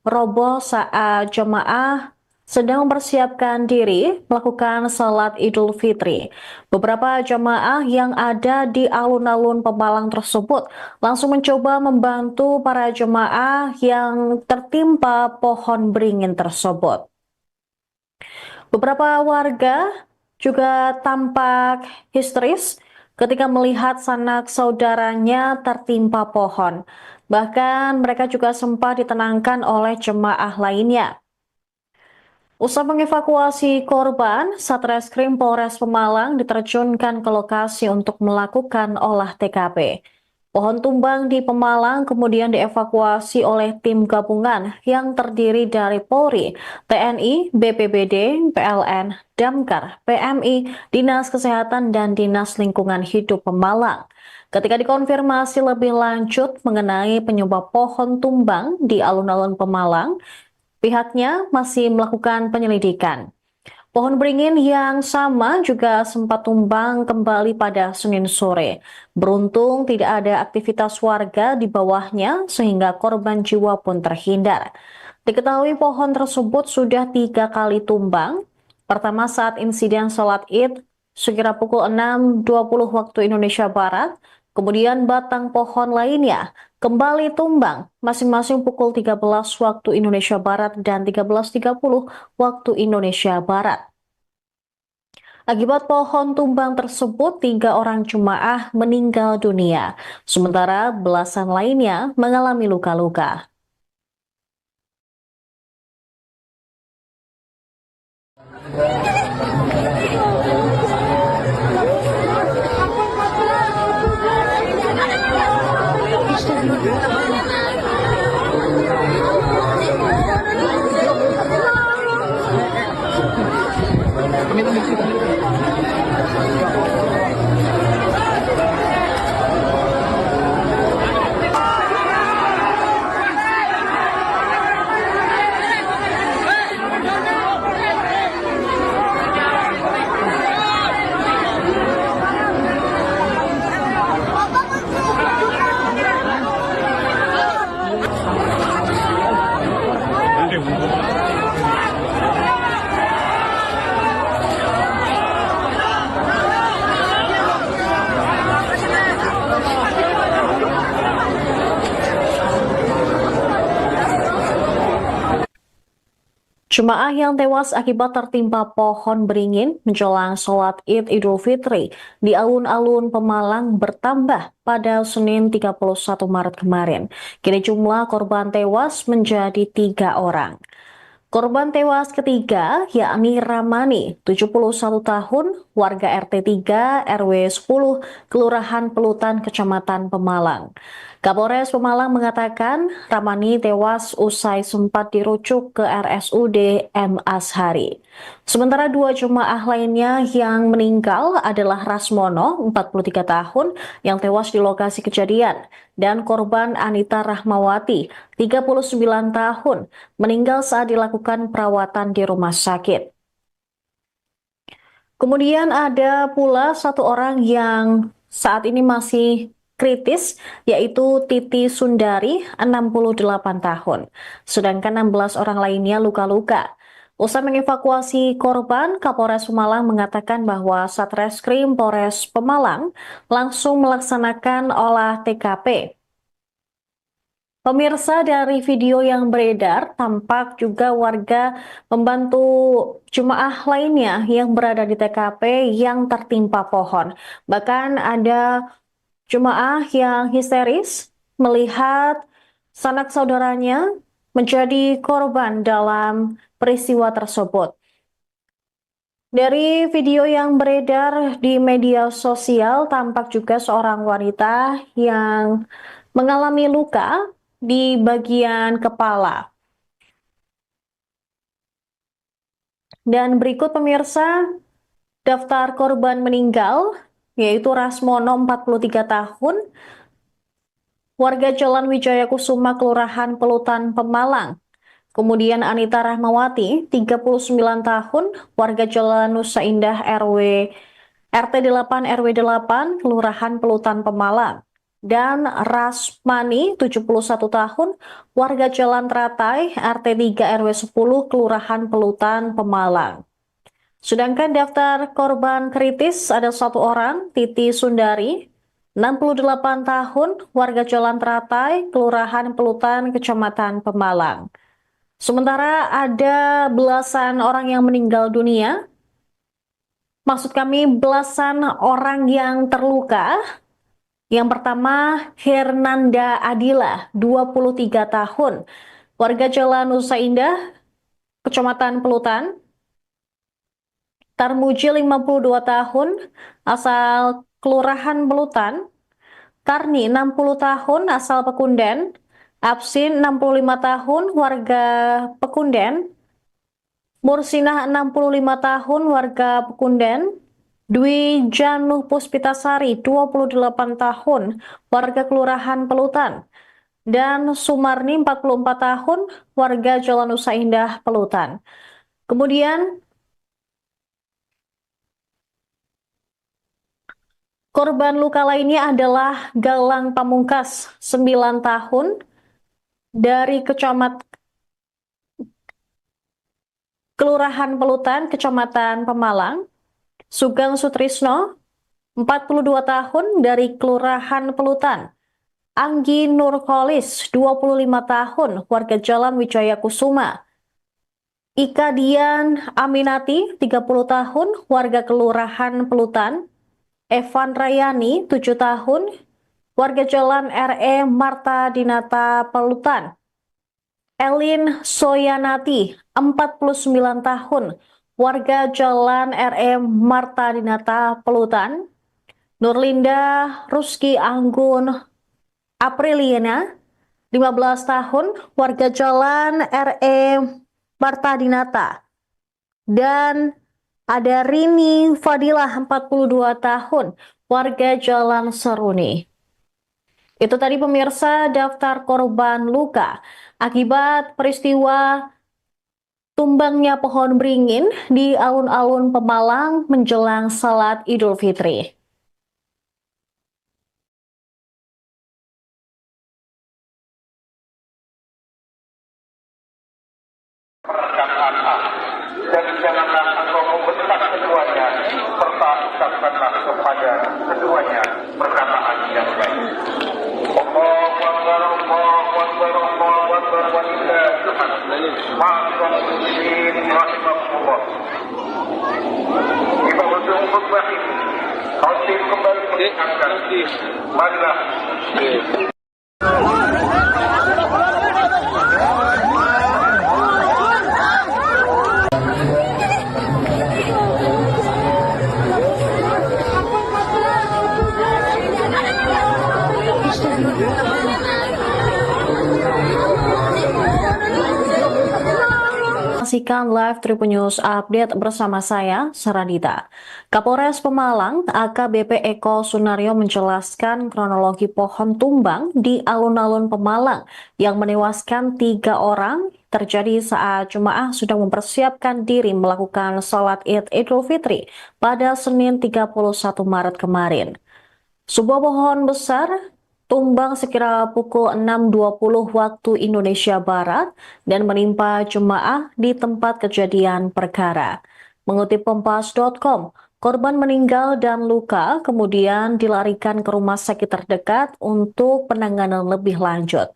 roboh saat jemaah sedang mempersiapkan diri melakukan salat Idul Fitri. Beberapa jemaah yang ada di alun-alun Pemalang tersebut langsung mencoba membantu para jemaah yang tertimpa pohon beringin tersebut. Beberapa warga juga tampak histeris ketika melihat sanak saudaranya tertimpa pohon. Bahkan mereka juga sempat ditenangkan oleh jemaah lainnya. Usai mengevakuasi korban, Satreskrim Polres Pemalang diterjunkan ke lokasi untuk melakukan olah TKP. Pohon tumbang di Pemalang kemudian dievakuasi oleh tim gabungan yang terdiri dari Polri, TNI, BPBD, PLN, Damkar, PMI, Dinas Kesehatan, dan Dinas Lingkungan Hidup Pemalang. Ketika dikonfirmasi lebih lanjut mengenai penyebab pohon tumbang di alun-alun Pemalang, pihaknya masih melakukan penyelidikan. Pohon beringin yang sama juga sempat tumbang kembali pada Senin sore. Beruntung tidak ada aktivitas warga di bawahnya sehingga korban jiwa pun terhindar. Diketahui pohon tersebut sudah 3 kali tumbang. Pertama saat insiden sholat Id sekira pukul 6.20 waktu Indonesia Barat. Kemudian batang pohon lainnya kembali tumbang masing-masing pukul 13 waktu Indonesia Barat dan 13.30 waktu Indonesia Barat. Akibat pohon tumbang tersebut, 3 orang jemaah meninggal dunia, sementara belasan lainnya mengalami luka-luka. Jemaah yang tewas akibat tertimpa pohon beringin menjelang sholat Id Idul Fitri di alun-alun Pemalang bertambah pada Senin 31 Maret kemarin. Kini jumlah korban tewas menjadi 3 orang. Korban tewas ketiga yakni Ramani, 71 tahun, warga RT 3 RW 10, Kelurahan Pelutan, Kecamatan Pemalang. Kapolres Pemalang mengatakan Ramani tewas usai sempat dirujuk ke RSUD M. Ashari. Sementara 2 jemaah lainnya yang meninggal adalah Rasmono, 43 tahun, yang tewas di lokasi kejadian, dan korban Anita Rahmawati, 39 tahun, meninggal saat dilakukan perawatan di rumah sakit. Kemudian ada pula 1 orang yang saat ini masih kritis, yaitu Titi Sundari, 68 tahun. Sedangkan 16 orang lainnya luka-luka. Usai mengevakuasi korban, Kapolres Pemalang mengatakan bahwa Satreskrim Polres Pemalang langsung melaksanakan olah TKP. Pemirsa, dari video yang beredar, tampak juga warga membantu jemaah lainnya yang berada di TKP yang tertimpa pohon. Bahkan ada jemaah yang histeris melihat sanak saudaranya menjadi korban dalam peristiwa tersebut. Dari video yang beredar di media sosial, tampak juga seorang wanita yang mengalami luka di bagian kepala. Dan berikut pemirsa, daftar korban meninggal, yaitu Rasmono, 43 tahun, warga Jalan Wijaya Kusuma, Kelurahan Pelutan, Pemalang. Kemudian Anita Rahmawati, 39 tahun, warga Jalan Nusa Indah RT 8 RW 8, Kelurahan Pelutan, Pemalang. Dan Rasmani, 71 tahun, warga Jalan Teratai, RT 3 RW 10, Kelurahan Pelutan, Pemalang. Sedangkan daftar korban kritis ada 1 orang, Titi Sundari, 68 tahun, warga Jalan Teratai, Kelurahan Pelutan, Kecamatan Pemalang. Sementara ada belasan orang yang meninggal dunia, maksud kami belasan orang yang terluka. Yang pertama, Hernanda Adila, 23 tahun, warga Jalan Nusa Indah, Kecamatan Pelutan. Tarmuji, 52 tahun, asal Kelurahan Pelutan. Karni, 60 tahun, asal Pekunden. Absin, 65 tahun, warga Pekunden. Mursinah, 65 tahun, warga Pekunden. Dwi Januh Puspitasari, 28 tahun, warga Kelurahan Pelutan. Dan Sumarni, 44 tahun, warga Jalan Nusa Indah, Pelutan. Kemudian korban luka lainnya adalah Galang Pamungkas, 9 tahun, dari Kelurahan Pelutan, Kecamatan Pemalang. Sugeng Sutrisno, 42 tahun dari Kelurahan Pelutan. Anggi Nurholis, 25 tahun, warga Jalan Wijaya Kusuma. Ika Dian Aminati, 30 tahun, warga Kelurahan Pelutan. Evan Rayani, 7 tahun, warga Jalan RE Marta Dinata Pelutan. Elin Soyanati, 49 tahun, warga Jalan RE Marta Dinata Pelutan. Nurlinda Ruski Anggun Apriliana, 15 tahun, warga Jalan RE Marta Dinata. Dan ada Rini Fadilah, 42 tahun, warga Jalan Seruni. Itu tadi pemirsa daftar korban luka akibat peristiwa tumbangnya pohon beringin di alun-alun Pemalang menjelang salat Idul Fitri. Perkataan A. Dan janganlah engkau membentak keduanya, serta ucapkanlah kepada keduanya perkataan yang baik. Allahu Akbar, Allahu Akbar, Allahu Akbar, walillahil hamd. Ma'asyiral muslimin rahimakumullah. Di ujung khutbah ini, khotib kembali mengingatkan, marilah Saksikan live Tribun News Update bersama saya, Saradita. Kapolres Pemalang, AKBP Eko Sunario menjelaskan kronologi pohon tumbang di alun-alun Pemalang yang menewaskan 3 orang terjadi saat jemaah sudah mempersiapkan diri melakukan sholat Id Idul Fitri pada Senin 31 Maret kemarin. Sebuah pohon besar tumbang sekira pukul 6.20 waktu Indonesia Barat dan menimpa jemaah di tempat kejadian perkara. Mengutip Kompas.com, korban meninggal dan luka kemudian dilarikan ke rumah sakit terdekat untuk penanganan lebih lanjut.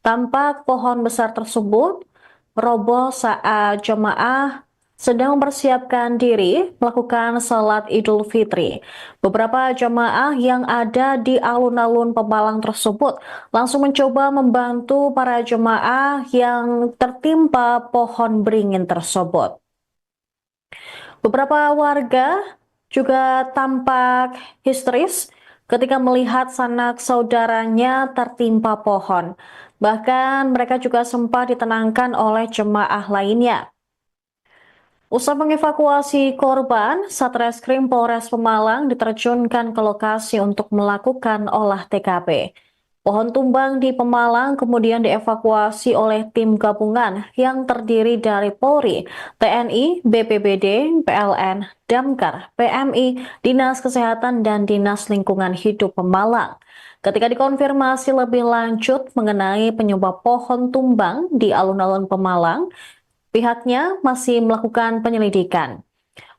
Tampak pohon besar tersebut roboh saat jemaah sedang mempersiapkan diri melakukan salat Idul Fitri. Beberapa jemaah yang ada di alun-alun Pemalang tersebut langsung mencoba membantu para jemaah yang tertimpa pohon beringin tersebut. Beberapa warga juga tampak histeris ketika melihat sanak saudaranya tertimpa pohon. Bahkan mereka juga sempat ditenangkan oleh jemaah lainnya. Usai mengevakuasi korban, Satreskrim Polres Pemalang diterjunkan ke lokasi untuk melakukan olah TKP. Pohon tumbang di Pemalang kemudian dievakuasi oleh tim gabungan yang terdiri dari Polri, TNI, BPBD, PLN, Damkar, PMI, Dinas Kesehatan, dan Dinas Lingkungan Hidup Pemalang. Ketika dikonfirmasi lebih lanjut mengenai penyebab pohon tumbang di alun-alun Pemalang, pihaknya masih melakukan penyelidikan.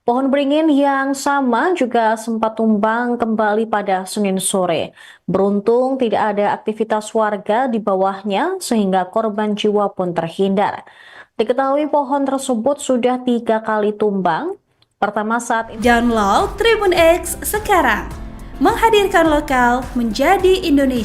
Pohon beringin yang sama juga sempat tumbang kembali pada Senin sore. Beruntung tidak ada aktivitas warga di bawahnya sehingga korban jiwa pun terhindar. Diketahui pohon tersebut sudah 3 kali tumbang. Pertama saat Download Tribun X sekarang. Menghadirkan lokal menjadi Indonesia.